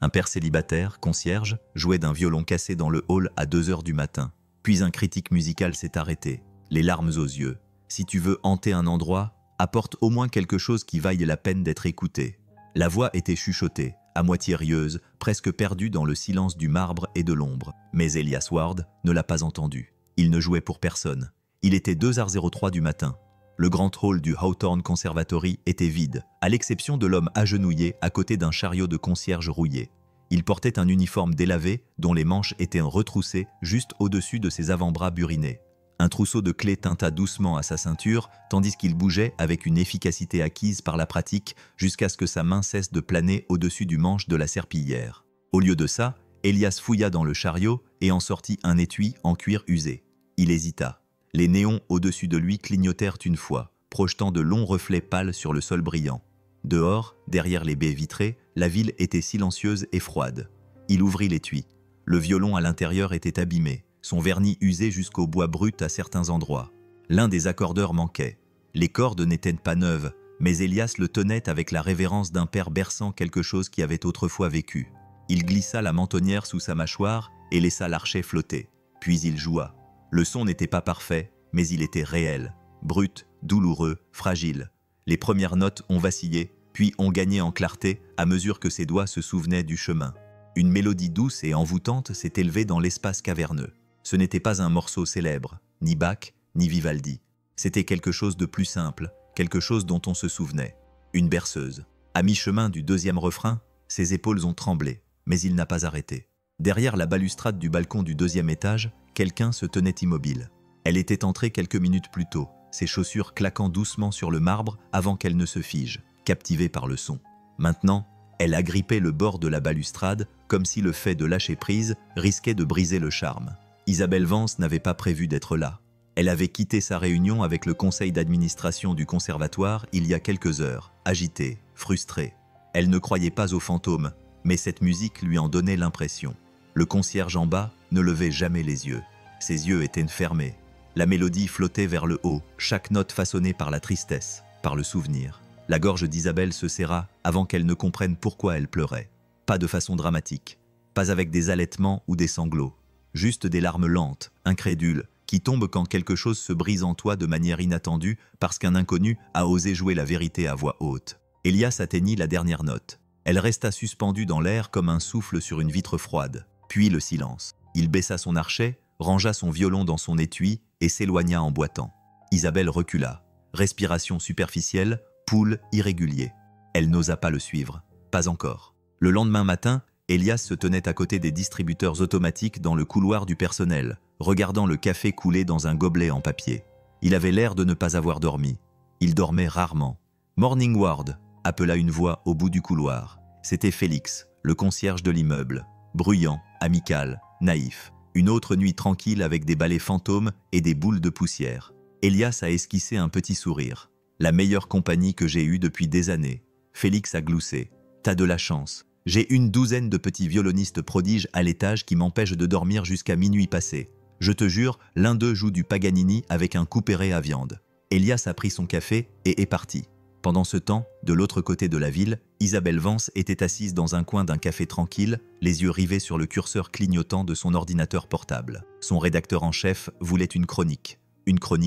Un père célibataire, concierge, jouait d'un violon cassé dans le hall à 2 heures du matin. Puis un critique musical s'est arrêté, les larmes aux yeux. Si tu veux hanter un endroit, apporte au moins quelque chose qui vaille la peine d'être écouté. La voix était chuchotée, à moitié rieuse, presque perdue dans le silence du marbre et de l'ombre. Mais Elias Ward ne l'a pas entendu. Il ne jouait pour personne. Il était 2h03 du matin. Le grand hall du Hawthorne Conservatory était vide, à l'exception de l'homme agenouillé à côté d'un chariot de concierge rouillé. Il portait un uniforme délavé dont les manches étaient retroussées juste au-dessus de ses avant-bras burinés. Un trousseau de clés tinta doucement à sa ceinture, tandis qu'il bougeait avec une efficacité acquise par la pratique jusqu'à ce que sa main cesse de planer au-dessus du manche de la serpillière. Au lieu de ça, Elias fouilla dans le chariot et en sortit un étui en cuir usé. Il hésita. Les néons au-dessus de lui clignotèrent une fois, projetant de longs reflets pâles sur le sol brillant. Dehors, derrière les baies vitrées, la ville était silencieuse et froide. Il ouvrit l'étui. Le violon à l'intérieur était abîmé, son vernis usé jusqu'au bois brut à certains endroits. L'un des accordeurs manquait. Les cordes n'étaient pas neuves, mais Elias le tenait avec la révérence d'un père berçant quelque chose qui avait autrefois vécu. Il glissa la mentonnière sous sa mâchoire et laissa l'archet flotter. Puis il joua. Le son n'était pas parfait, mais il était réel, brut, douloureux, fragile. Les premières notes ont vacillé, puis ont gagné en clarté à mesure que ses doigts se souvenaient du chemin. Une mélodie douce et envoûtante s'est élevée dans l'espace caverneux. Ce n'était pas un morceau célèbre, ni Bach, ni Vivaldi. C'était quelque chose de plus simple, quelque chose dont on se souvenait. Une berceuse. À mi-chemin du deuxième refrain, ses épaules ont tremblé, mais il n'a pas arrêté. Derrière la balustrade du balcon du deuxième étage, quelqu'un se tenait immobile. Elle était entrée quelques minutes plus tôt, ses chaussures claquant doucement sur le marbre avant qu'elle ne se fige, captivée par le son. Maintenant, elle agrippait le bord de la balustrade comme si le fait de lâcher prise risquait de briser le charme. Isabelle Vance n'avait pas prévu d'être là. Elle avait quitté sa réunion avec le conseil d'administration du conservatoire il y a quelques heures, agitée, frustrée. Elle ne croyait pas aux fantômes, mais cette musique lui en donnait l'impression. Le concierge en bas ne levait jamais les yeux. Ses yeux étaient fermés. La mélodie flottait vers le haut, chaque note façonnée par la tristesse, par le souvenir. La gorge d'Isabelle se serra avant qu'elle ne comprenne pourquoi elle pleurait. Pas de façon dramatique, pas avec des halètements ou des sanglots. Juste des larmes lentes, incrédules, qui tombent quand quelque chose se brise en toi de manière inattendue parce qu'un inconnu a osé jouer la vérité à voix haute. Elias atteignit la dernière note. Elle resta suspendue dans l'air comme un souffle sur une vitre froide. Puis le silence. Il baissa son archet, rangea son violon dans son étui et s'éloigna en boitant. Isabelle recula. Respiration superficielle, pouls irrégulier. Elle n'osa pas le suivre. Pas encore. Le lendemain matin, Elias se tenait à côté des distributeurs automatiques dans le couloir du personnel, regardant le café couler dans un gobelet en papier. Il avait l'air de ne pas avoir dormi. Il dormait rarement. « Morning Ward !» appela une voix au bout du couloir. C'était Félix, le concierge de l'immeuble. Bruyant, amical, naïf. Une autre nuit tranquille avec des balais fantômes et des boules de poussière. Elias a esquissé un petit sourire. La meilleure compagnie que j'ai eue depuis des années. Félix a gloussé. T'as de la chance. J'ai une douzaine de petits violonistes prodiges à l'étage qui m'empêchent de dormir jusqu'à minuit passé. Je te jure, l'un d'eux joue du Paganini avec un couperet à viande. Elias a pris son café et est parti. Pendant ce temps, de l'autre côté de la ville, Isabelle Vance était assise dans un coin d'un café tranquille, les yeux rivés sur le curseur clignotant de son ordinateur portable. Son rédacteur en chef voulait une chronique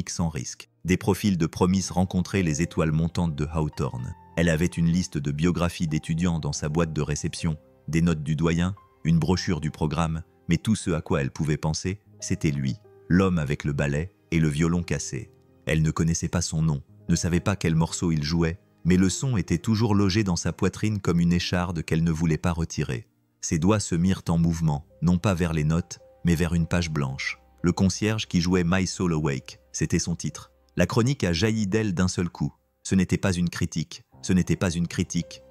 sans risque. Des profils de promise rencontraient les étoiles montantes de Hawthorne. Elle avait une liste de biographies d'étudiants dans sa boîte de réception, des notes du doyen, une brochure du programme, mais tout ce à quoi elle pouvait penser, c'était lui, l'homme avec le balai et le violon cassé. Elle ne connaissait pas son nom, ne savait pas quel morceau il jouait, mais le son était toujours logé dans sa poitrine comme une écharde qu'elle ne voulait pas retirer. Ses doigts se mirent en mouvement, non pas vers les notes, mais vers une page blanche. Le concierge qui jouait My Soul Awake, c'était son titre. La chronique a jailli d'elle d'un seul coup. Ce n'était pas une critique,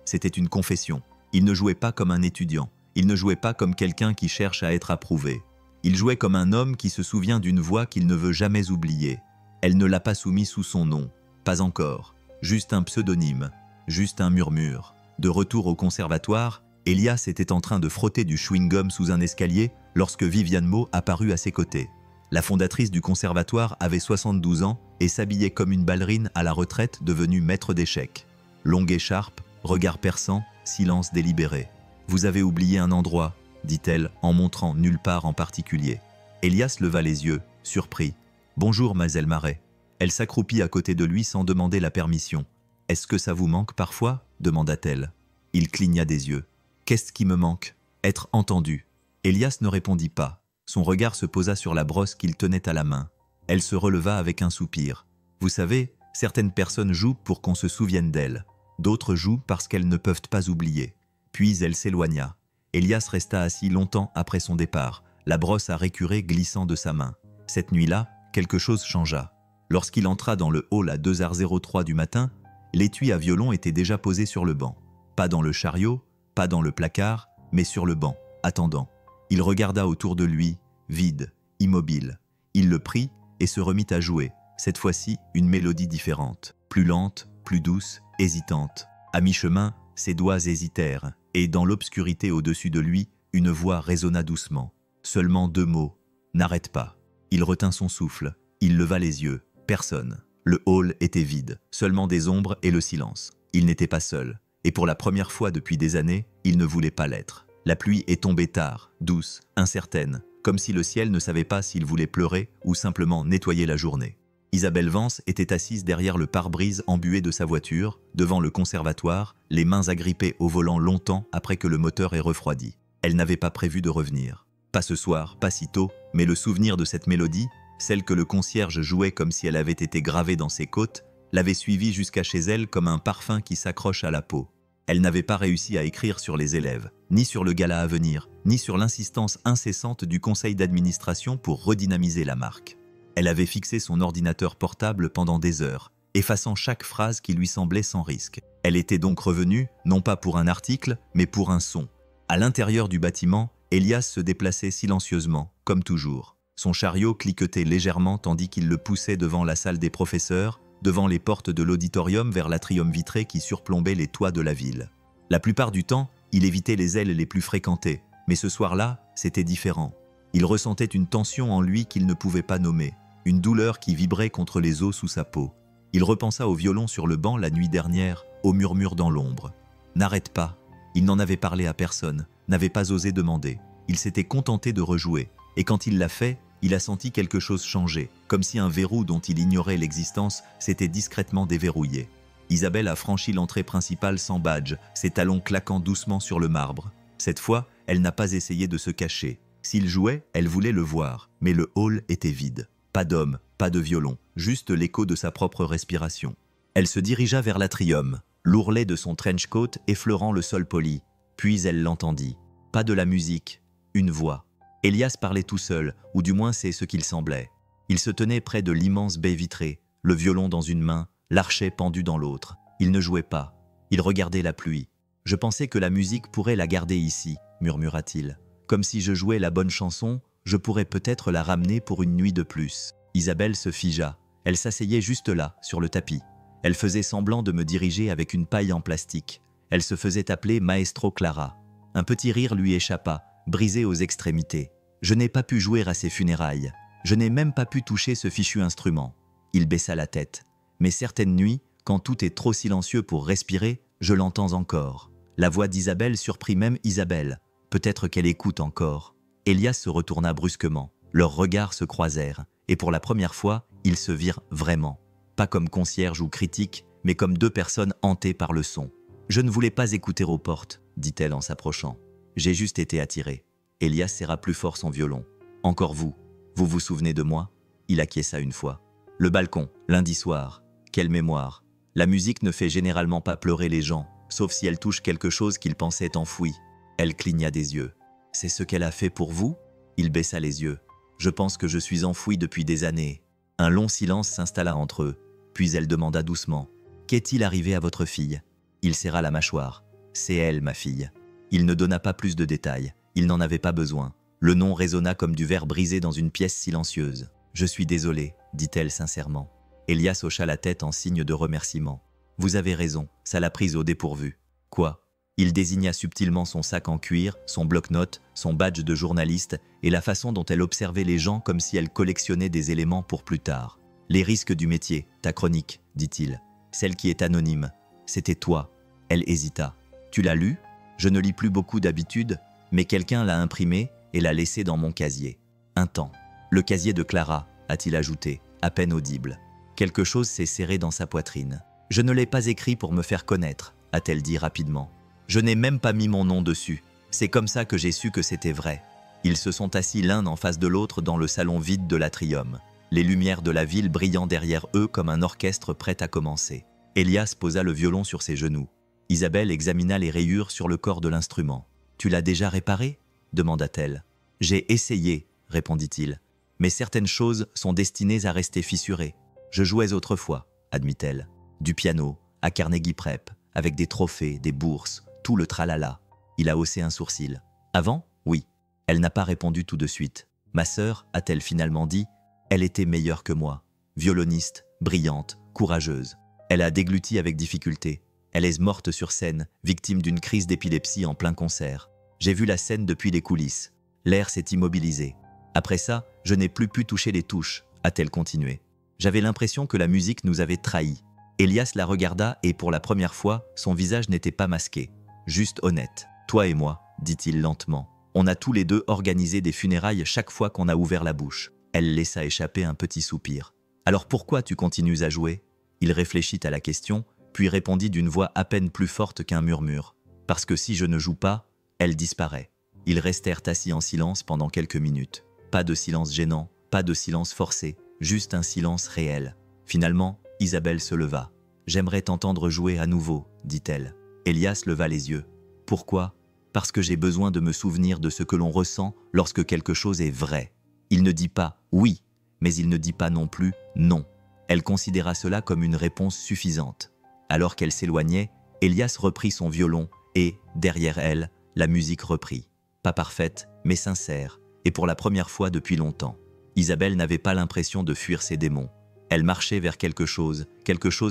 c'était une confession. Il ne jouait pas comme un étudiant, il ne jouait pas comme quelqu'un qui cherche à être approuvé. Il jouait comme un homme qui se souvient d'une voix qu'il ne veut jamais oublier. Elle ne l'a pas soumis sous son nom. Pas encore, juste un pseudonyme, juste un murmure. De retour au conservatoire, Elias était en train de frotter du chewing-gum sous un escalier lorsque Viviane Maud apparut à ses côtés. La fondatrice du conservatoire avait 72 ans et s'habillait comme une ballerine à la retraite devenue maître d'échecs. Longue écharpe, regard perçant, silence délibéré. Vous avez oublié un endroit, dit-elle en montrant nulle part en particulier. Elias leva les yeux, surpris. Bonjour, mademoiselle Marais. Elle s'accroupit à côté de lui sans demander la permission. Est-ce que ça vous manque parfois demanda-t-elle. Il cligna des yeux. Qu'est-ce qui me manque? Être entendu. Elias ne répondit pas. Son regard se posa sur la brosse qu'il tenait à la main. Elle se releva avec un soupir. Vous savez, certaines personnes jouent pour qu'on se souvienne d'elles. D'autres jouent parce qu'elles ne peuvent pas oublier. Puis elle s'éloigna. Elias resta assis longtemps après son départ, la brosse à récurer glissant de sa main. Cette nuit-là, quelque chose changea. Lorsqu'il entra dans le hall à 2h03 du matin, l'étui à violon était déjà posé sur le banc. Pas dans le chariot, pas dans le placard, mais sur le banc, attendant. Il regarda autour de lui, vide, immobile. Il le prit et se remit à jouer, cette fois-ci une mélodie différente, plus lente, plus douce, hésitante. À mi-chemin, ses doigts hésitèrent, et dans l'obscurité au-dessus de lui, une voix résonna doucement. Seulement 2 mots. N'arrête pas. Il retint son souffle. Il leva les yeux. Personne. Le hall était vide. Seulement des ombres et le silence. Il n'était pas seul. Et pour la première fois depuis des années, il ne voulait pas l'être. La pluie est tombée tard, douce, incertaine, comme si le ciel ne savait pas s'il voulait pleurer ou simplement nettoyer la journée. Isabelle Vance était assise derrière le pare-brise embué de sa voiture, devant le conservatoire, les mains agrippées au volant longtemps après que le moteur ait refroidi. Elle n'avait pas prévu de revenir. Pas ce soir, pas si tôt, mais le souvenir de cette mélodie, celle que le concierge jouait comme si elle avait été gravée dans ses côtes, l'avait suivie jusqu'à chez elle comme un parfum qui s'accroche à la peau. Elle n'avait pas réussi à écrire sur les élèves, ni sur le gala à venir, ni sur l'insistance incessante du conseil d'administration pour redynamiser la marque. Elle avait fixé son ordinateur portable pendant des heures, effaçant chaque phrase qui lui semblait sans risque. Elle était donc revenue, non pas pour un article, mais pour un son. À l'intérieur du bâtiment, Elias se déplaçait silencieusement, comme toujours. Son chariot cliquetait légèrement tandis qu'il le poussait devant la salle des professeurs, devant les portes de l'auditorium vers l'atrium vitré qui surplombait les toits de la ville. La plupart du temps, il évitait les ailes les plus fréquentées, mais ce soir-là, c'était différent. Il ressentait une tension en lui qu'il ne pouvait pas nommer, une douleur qui vibrait contre les os sous sa peau. Il repensa au violon sur le banc la nuit dernière, au murmure dans l'ombre. N'arrête pas. Il n'en avait parlé à personne, n'avait pas osé demander. Il s'était contenté de rejouer, et quand il l'a fait, il a senti quelque chose changer, comme si un verrou dont il ignorait l'existence s'était discrètement déverrouillé. Isabelle a franchi l'entrée principale sans badge, ses talons claquant doucement sur le marbre. Cette fois, elle n'a pas essayé de se cacher. S'il jouait, elle voulait le voir, mais le hall était vide. Pas d'homme, pas de violon, juste l'écho de sa propre respiration. Elle se dirigea vers l'atrium, l'ourlet de son trench coat effleurant le sol poli. Puis elle l'entendit. Pas de la musique, une voix. Elias parlait tout seul, ou du moins c'est ce qu'il semblait. Il se tenait près de l'immense baie vitrée, le violon dans une main, l'archet pendu dans l'autre. Il ne jouait pas. Il regardait la pluie. « Je pensais que la musique pourrait la garder ici », murmura-t-il. « Comme si je jouais la bonne chanson, je pourrais peut-être la ramener pour une nuit de plus. » Isabelle se figea. Elle s'asseyait juste là, sur le tapis. Elle faisait semblant de me diriger avec une paille en plastique. Elle se faisait appeler Maestro Clara. Un petit rire lui échappa, brisé aux extrémités. Je n'ai pas pu jouer à ses funérailles. Je n'ai même pas pu toucher ce fichu instrument. Il baissa la tête. Mais certaines nuits, quand tout est trop silencieux pour respirer, je l'entends encore. La voix d'Isabelle surprit même Isabelle. Peut-être qu'elle écoute encore. Elias se retourna brusquement. Leurs regards se croisèrent. Et pour la première fois, ils se virent vraiment. Pas comme concierge ou critique, mais comme 2 personnes hantées par le son. « Je ne voulais pas écouter aux portes », dit-elle en s'approchant. « J'ai juste été attirée. » Elias serra plus fort son violon. « Encore vous. Vous vous souvenez de moi ?» Il acquiesça une fois. « Le balcon, lundi soir. Quelle mémoire. La musique ne fait généralement pas pleurer les gens, sauf si elle touche quelque chose qu'ils pensaient enfoui. » Elle cligna des yeux. « C'est ce qu'elle a fait pour vous ?» Il baissa les yeux. « Je pense que je suis enfoui depuis des années. » Un long silence s'installa entre eux. Puis elle demanda doucement. « Qu'est-il arrivé à votre fille ?» Il serra la mâchoire. « C'est elle, ma fille. » Il ne donna pas plus de détails. Il n'en avait pas besoin. Le nom résonna comme du verre brisé dans une pièce silencieuse. « Je suis désolée, » dit-elle sincèrement. Elias hocha la tête en signe de remerciement. « Vous avez raison, ça l'a prise au dépourvu. »« Quoi ?» Il désigna subtilement son sac en cuir, son bloc-notes, son badge de journaliste et la façon dont elle observait les gens comme si elle collectionnait des éléments pour plus tard. « Les risques du métier, ta chronique, dit-il. Celle qui est anonyme. C'était toi. » Elle hésita. « Tu l'as lu ?» Je ne lis plus beaucoup d'habitude, mais quelqu'un l'a imprimé et l'a laissé dans mon casier. Un temps. Le casier de Clara, a-t-il ajouté, à peine audible. Quelque chose s'est serré dans sa poitrine. Je ne l'ai pas écrit pour me faire connaître, a-t-elle dit rapidement. Je n'ai même pas mis mon nom dessus. C'est comme ça que j'ai su que c'était vrai. Ils se sont assis l'un en face de l'autre dans le salon vide de l'atrium, les lumières de la ville brillant derrière eux comme un orchestre prêt à commencer. Elias posa le violon sur ses genoux. Isabelle examina les rayures sur le corps de l'instrument. « Tu l'as déjà réparé » demanda-t-elle. « J'ai essayé » répondit-il. « Mais certaines choses sont destinées à rester fissurées. Je jouais autrefois, admit-elle. Du piano, à Carnegie Prep, avec des trophées, des bourses, tout le tralala. » Il a haussé un sourcil. « Avant ? Oui. » Elle n'a pas répondu tout de suite. « Ma sœur, a-t-elle finalement dit, elle était meilleure que moi. Violoniste, brillante, courageuse. Elle a dégluti avec difficulté. Elle est morte sur scène, victime d'une crise d'épilepsie en plein concert. J'ai vu la scène depuis les coulisses. L'air s'est immobilisé. Après ça, je n'ai plus pu toucher les touches, a-t-elle continué. J'avais l'impression que la musique nous avait trahis. » Elias la regarda et pour la première fois, son visage n'était pas masqué. Juste honnête. « Toi et moi, dit-il lentement. On a tous les deux organisé des funérailles chaque fois qu'on a ouvert la bouche. » Elle laissa échapper un petit soupir. « Alors pourquoi tu continues à jouer ?» Il réfléchit à la question, puis répondit d'une voix à peine plus forte qu'un murmure. « Parce que si je ne joue pas, elle disparaît. » Ils restèrent assis en silence pendant quelques minutes. Pas de silence gênant, pas de silence forcé, juste un silence réel. Finalement, Isabelle se leva. « J'aimerais t'entendre jouer à nouveau, dit-elle. » Elias leva les yeux. « Pourquoi ? Parce que j'ai besoin de me souvenir de ce que l'on ressent lorsque quelque chose est vrai. » Il ne dit pas « oui », mais il ne dit pas non plus « non ». Elle considéra cela comme une réponse suffisante. Alors qu'elle s'éloignait, Elias reprit son violon et, derrière elle, la musique reprit. Pas parfaite, mais sincère, et pour la première fois depuis longtemps. Isabelle n'avait pas l'impression de fuir ses démons. Elle marchait vers quelque chose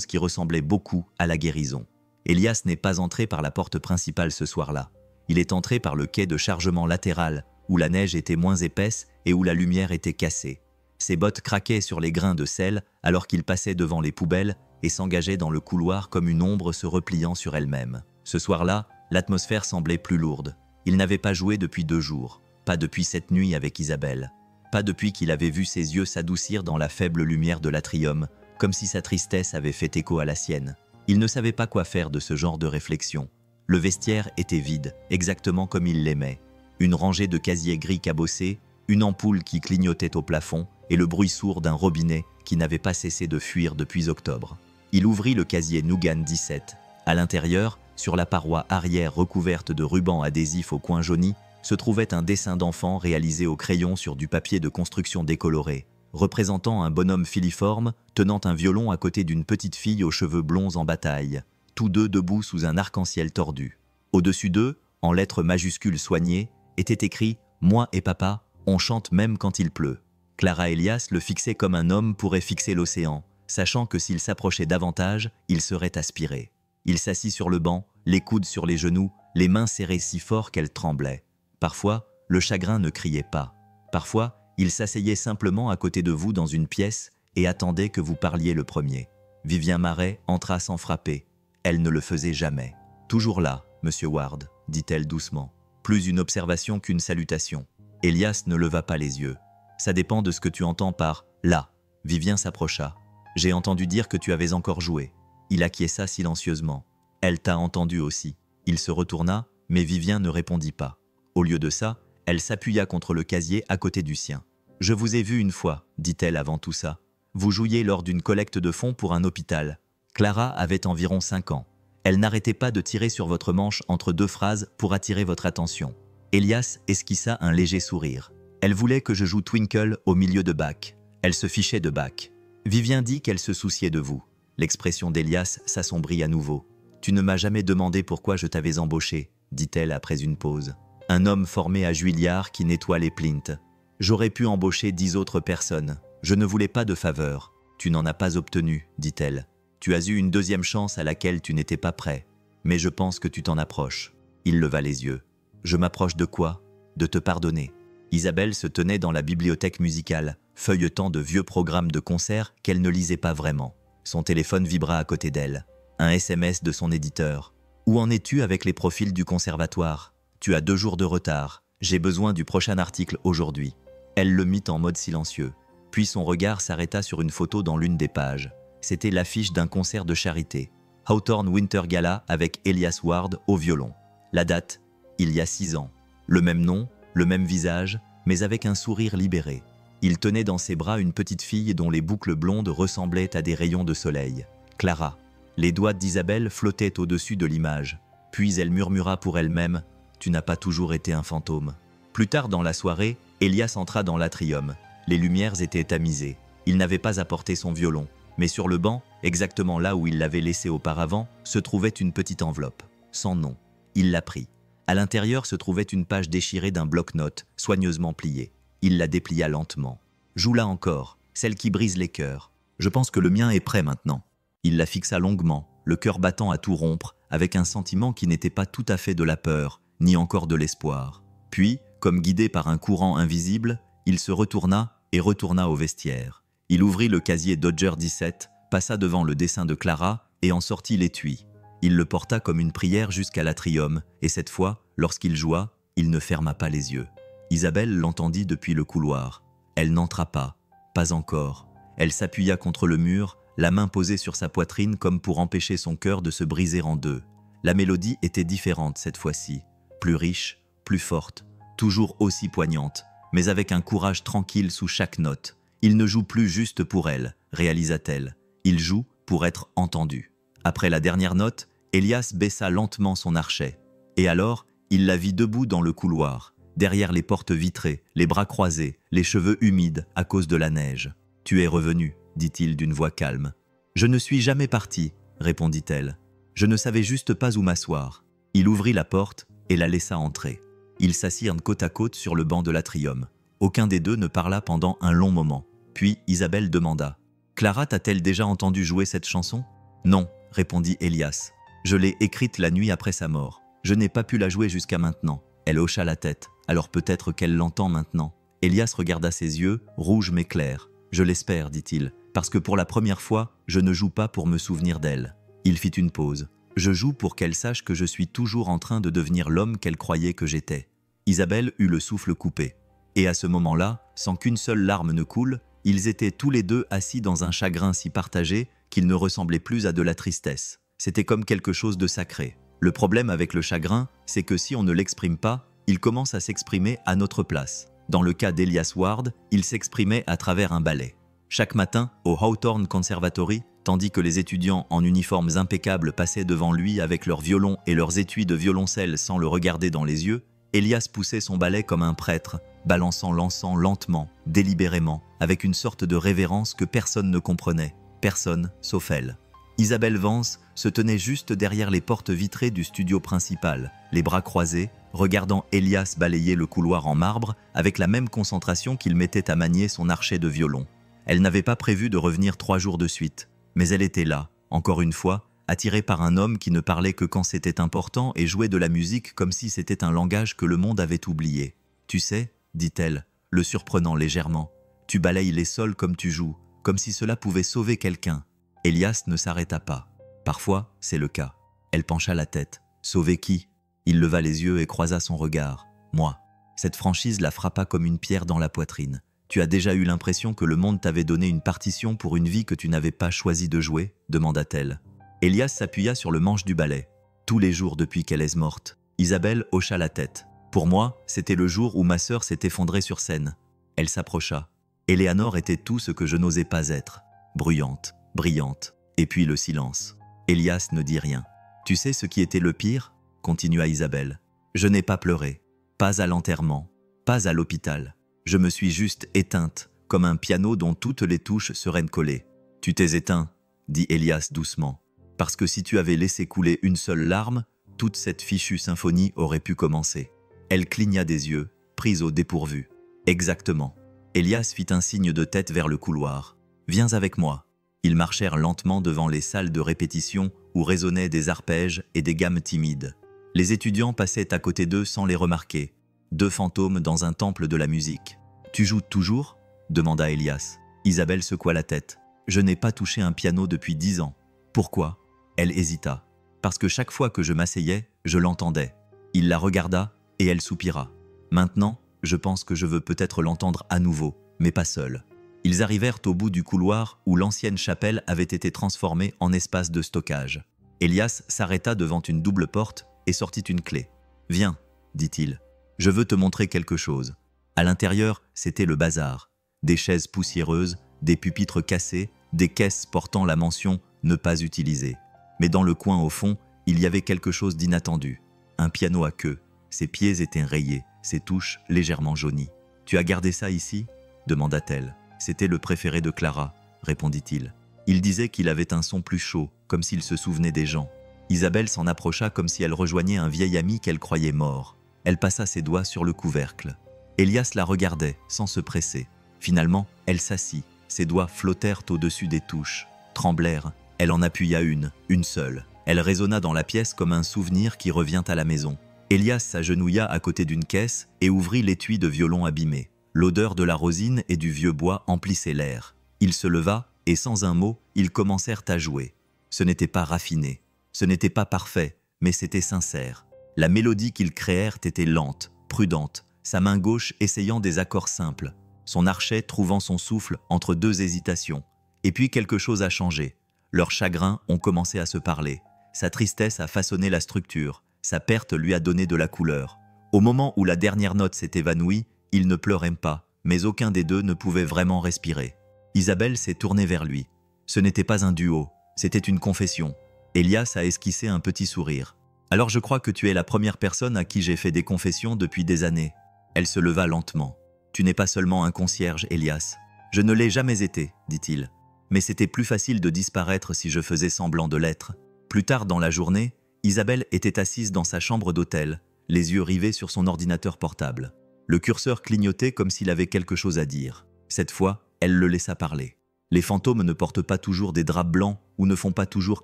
qui ressemblait beaucoup à la guérison. Elias n'est pas entré par la porte principale ce soir-là. Il est entré par le quai de chargement latéral, où la neige était moins épaisse et où la lumière était cassée. Ses bottes craquaient sur les grains de sel alors qu'il passait devant les poubelles et s'engageait dans le couloir comme une ombre se repliant sur elle-même. Ce soir-là, l'atmosphère semblait plus lourde. Il n'avait pas joué depuis 2 jours, pas depuis cette nuit avec Isabelle, pas depuis qu'il avait vu ses yeux s'adoucir dans la faible lumière de l'atrium, comme si sa tristesse avait fait écho à la sienne. Il ne savait pas quoi faire de ce genre de réflexion. Le vestiaire était vide, exactement comme il l'aimait. Une rangée de casiers gris cabossés, une ampoule qui clignotait au plafond et le bruit sourd d'un robinet qui n'avait pas cessé de fuir depuis octobre. Il ouvrit le casier Nougan 17. À l'intérieur, sur la paroi arrière recouverte de rubans adhésifs au coin jauni, se trouvait un dessin d'enfant réalisé au crayon sur du papier de construction décoloré, représentant un bonhomme filiforme tenant un violon à côté d'une petite fille aux cheveux blonds en bataille, tous deux debout sous un arc-en-ciel tordu. Au-dessus d'eux, en lettres majuscules soignées, était écrit « Moi et papa, on chante même quand il pleut ». Clara Elias le fixait comme un homme pourrait fixer l'océan, sachant que s'il s'approchait davantage, il serait aspiré. Il s'assit sur le banc, les coudes sur les genoux, les mains serrées si fort qu'elles tremblaient. Parfois, le chagrin ne criait pas. Parfois, il s'asseyait simplement à côté de vous dans une pièce et attendait que vous parliez le premier. Vivien Marais entra sans frapper. Elle ne le faisait jamais. « Toujours là, monsieur Ward », dit-elle doucement. Plus une observation qu'une salutation. Elias ne leva pas les yeux. « Ça dépend de ce que tu entends par « là ». Vivien s'approcha. « J'ai entendu dire que tu avais encore joué. » Il acquiesça silencieusement. « Elle t'a entendu aussi. » Il se retourna, mais Vivien ne répondit pas. Au lieu de ça, elle s'appuya contre le casier à côté du sien. « Je vous ai vu une fois, dit-elle avant tout ça. Vous jouiez lors d'une collecte de fonds pour un hôpital. Clara avait environ 5 ans. Elle n'arrêtait pas de tirer sur votre manche entre 2 phrases pour attirer votre attention. » Elias esquissa un léger sourire. « Elle voulait que je joue Twinkle au milieu de Bach. Elle se fichait de Bach. Vivien dit qu'elle se souciait de vous. » L'expression d'Elias s'assombrit à nouveau. « Tu ne m'as jamais demandé pourquoi je t'avais embauché, dit-elle après une pause. Un homme formé à Juilliard qui nettoie les plinths. J'aurais pu embaucher 10 autres personnes. Je ne voulais pas de faveur. Tu n'en as pas obtenu, dit-elle. Tu as eu une 2e chance à laquelle tu n'étais pas prêt. Mais je pense que tu t'en approches. » Il leva les yeux. « Je m'approche de quoi ? De te pardonner. » Isabelle se tenait dans la bibliothèque musicale, feuilletant de vieux programmes de concert qu'elle ne lisait pas vraiment. Son téléphone vibra à côté d'elle. Un SMS de son éditeur. Où en es-tu avec les profils du conservatoire? Tu as 2 jours de retard. J'ai besoin du prochain article aujourd'hui. Elle le mit en mode silencieux. Puis son regard s'arrêta sur une photo dans l'une des pages. C'était l'affiche d'un concert de charité. Hawthorne Winter Gala avec Elias Ward au violon. La date, il y a 6 ans. Le même nom, le même visage, mais avec un sourire libéré. Il tenait dans ses bras une petite fille dont les boucles blondes ressemblaient à des rayons de soleil. Clara. Les doigts d'Isabelle flottaient au-dessus de l'image. Puis elle murmura pour elle-même « Tu n'as pas toujours été un fantôme ». Plus tard dans la soirée, Elias entra dans l'atrium. Les lumières étaient tamisées. Il n'avait pas apporté son violon. Mais sur le banc, exactement là où il l'avait laissé auparavant, se trouvait une petite enveloppe. Sans nom. Il la prit. À l'intérieur se trouvait une page déchirée d'un bloc-notes, soigneusement pliée. Il la déplia lentement. « Joue-la encore, celle qui brise les cœurs. Je pense que le mien est prêt maintenant. » Il la fixa longuement, le cœur battant à tout rompre, avec un sentiment qui n'était pas tout à fait de la peur, ni encore de l'espoir. Puis, comme guidé par un courant invisible, il se retourna et retourna au vestiaire. Il ouvrit le casier Dodger 17, passa devant le dessin de Clara et en sortit l'étui. Il le porta comme une prière jusqu'à l'atrium, et cette fois, lorsqu'il joua, il ne ferma pas les yeux. Isabelle l'entendit depuis le couloir. Elle n'entra pas, pas encore. Elle s'appuya contre le mur, la main posée sur sa poitrine comme pour empêcher son cœur de se briser en deux. La mélodie était différente cette fois-ci, plus riche, plus forte, toujours aussi poignante, mais avec un courage tranquille sous chaque note. Il ne joue plus juste pour elle, réalisa-t-elle. Il joue pour être entendu. Après la dernière note, Elias baissa lentement son archet. Et alors, il la vit debout dans le couloir, derrière les portes vitrées, les bras croisés, les cheveux humides à cause de la neige. « Tu es revenu », dit-il d'une voix calme. « Je ne suis jamais parti », répondit-elle. « Je ne savais juste pas où m'asseoir. » Il ouvrit la porte et la laissa entrer. Ils s'assirent côte à côte sur le banc de l'atrium. Aucun des deux ne parla pendant un long moment. Puis Isabelle demanda « Clara t'a-t-elle déjà entendu jouer cette chanson ?»« Non », répondit Elias. « Je l'ai écrite la nuit après sa mort. Je n'ai pas pu la jouer jusqu'à maintenant. » Elle hocha la tête. « Alors peut-être qu'elle l'entend maintenant. » Elias regarda ses yeux, rouges mais clairs. « Je l'espère, dit-il, parce que pour la première fois, je ne joue pas pour me souvenir d'elle. » Il fit une pause. « Je joue pour qu'elle sache que je suis toujours en train de devenir l'homme qu'elle croyait que j'étais. » Isabelle eut le souffle coupé. Et à ce moment-là, sans qu'une seule larme ne coule, ils étaient tous les deux assis dans un chagrin si partagé qu'il ne ressemblait plus à de la tristesse. C'était comme quelque chose de sacré. Le problème avec le chagrin, c'est que si on ne l'exprime pas, il commence à s'exprimer à notre place. Dans le cas d'Elias Ward, il s'exprimait à travers un ballet. Chaque matin, au Hawthorne Conservatory, tandis que les étudiants en uniformes impeccables passaient devant lui avec leurs violons et leurs étuis de violoncelle sans le regarder dans les yeux, Elias poussait son ballet comme un prêtre, balançant l'encens lentement, délibérément, avec une sorte de révérence que personne ne comprenait, personne sauf elle. Isabelle Vance se tenait juste derrière les portes vitrées du studio principal, les bras croisés, regardant Elias balayer le couloir en marbre avec la même concentration qu'il mettait à manier son archet de violon. Elle n'avait pas prévu de revenir 3 jours de suite, mais elle était là, encore une fois, attirée par un homme qui ne parlait que quand c'était important et jouait de la musique comme si c'était un langage que le monde avait oublié. « Tu sais, dit-elle, le surprenant légèrement, tu balayes les sols comme tu joues, comme si cela pouvait sauver quelqu'un. » Elias ne s'arrêta pas. Parfois, c'est le cas. Elle pencha la tête. « Sauver qui ?» Il leva les yeux et croisa son regard. « Moi. » Cette franchise la frappa comme une pierre dans la poitrine. « Tu as déjà eu l'impression que le monde t'avait donné une partition pour une vie que tu n'avais pas choisi de jouer ?» demanda-t-elle. Elias s'appuya sur le manche du balai. « Tous les jours depuis qu'elle est morte. » Isabelle hocha la tête. « Pour moi, c'était le jour où ma sœur s'est effondrée sur scène. » Elle s'approcha. Éléanore était tout ce que je n'osais pas être. Bruyante, brillante, et puis le silence. Elias ne dit rien. « Tu sais ce qui était le pire ?» continua Isabelle. « Je n'ai pas pleuré. Pas à l'enterrement. Pas à l'hôpital. Je me suis juste éteinte, comme un piano dont toutes les touches seraient collées. »« Tu t'es éteint, » dit Elias doucement. « Parce que si tu avais laissé couler une seule larme, toute cette fichue symphonie aurait pu commencer. » Elle cligna des yeux, prise au dépourvu. « Exactement. » Elias fit un signe de tête vers le couloir. « Viens avec moi. » Ils marchèrent lentement devant les salles de répétition où résonnaient des arpèges et des gammes timides. Les étudiants passaient à côté d'eux sans les remarquer. 2 fantômes dans un temple de la musique. « Tu joues toujours ?» demanda Elias. Isabelle secoua la tête. « Je n'ai pas touché un piano depuis 10 ans. » « Pourquoi ?» Elle hésita. « Parce que chaque fois que je m'asseyais, je l'entendais. » Il la regarda et elle soupira. « Maintenant, je pense que je veux peut-être l'entendre à nouveau, mais pas seul. » Ils arrivèrent au bout du couloir où l'ancienne chapelle avait été transformée en espace de stockage. Elias s'arrêta devant une double porte et sortit une clé. « Viens, dit-il, je veux te montrer quelque chose. » À l'intérieur, c'était le bazar. Des chaises poussiéreuses, des pupitres cassés, des caisses portant la mention « ne pas utiliser ». Mais dans le coin au fond, il y avait quelque chose d'inattendu. Un piano à queue. Ses pieds étaient rayés, ses touches légèrement jaunies. « Tu as gardé ça ici ?» demanda-t-elle. « C'était le préféré de Clara », répondit-il. Il disait qu'il avait un son plus chaud, comme s'il se souvenait des gens. Isabelle s'en approcha comme si elle rejoignait un vieil ami qu'elle croyait mort. Elle passa ses doigts sur le couvercle. Elias la regardait, sans se presser. Finalement, elle s'assit. Ses doigts flottèrent au-dessus des touches, tremblèrent. Elle en appuya une seule. Elle résonna dans la pièce comme un souvenir qui revient à la maison. Elias s'agenouilla à côté d'une caisse et ouvrit l'étui de violon abîmé. L'odeur de la rosine et du vieux bois emplissait l'air. Il se leva et sans un mot, ils commencèrent à jouer. Ce n'était pas raffiné, ce n'était pas parfait, mais c'était sincère. La mélodie qu'ils créèrent était lente, prudente, sa main gauche essayant des accords simples, son archet trouvant son souffle entre deux hésitations. Et puis quelque chose a changé. Leurs chagrins ont commencé à se parler. Sa tristesse a façonné la structure, sa perte lui a donné de la couleur. Au moment où la dernière note s'est évanouie, ils ne pleuraient pas, mais aucun des deux ne pouvait vraiment respirer. Isabelle s'est tournée vers lui. Ce n'était pas un duo, c'était une confession. Elias a esquissé un petit sourire. « Alors je crois que tu es la première personne à qui j'ai fait des confessions depuis des années. » Elle se leva lentement. « Tu n'es pas seulement un concierge, Elias. »« Je ne l'ai jamais été, dit-il. Mais c'était plus facile de disparaître si je faisais semblant de l'être. » Plus tard dans la journée, Isabelle était assise dans sa chambre d'hôtel, les yeux rivés sur son ordinateur portable. Le curseur clignotait comme s'il avait quelque chose à dire. Cette fois, elle le laissa parler. Les fantômes ne portent pas toujours des draps blancs ou ne font pas toujours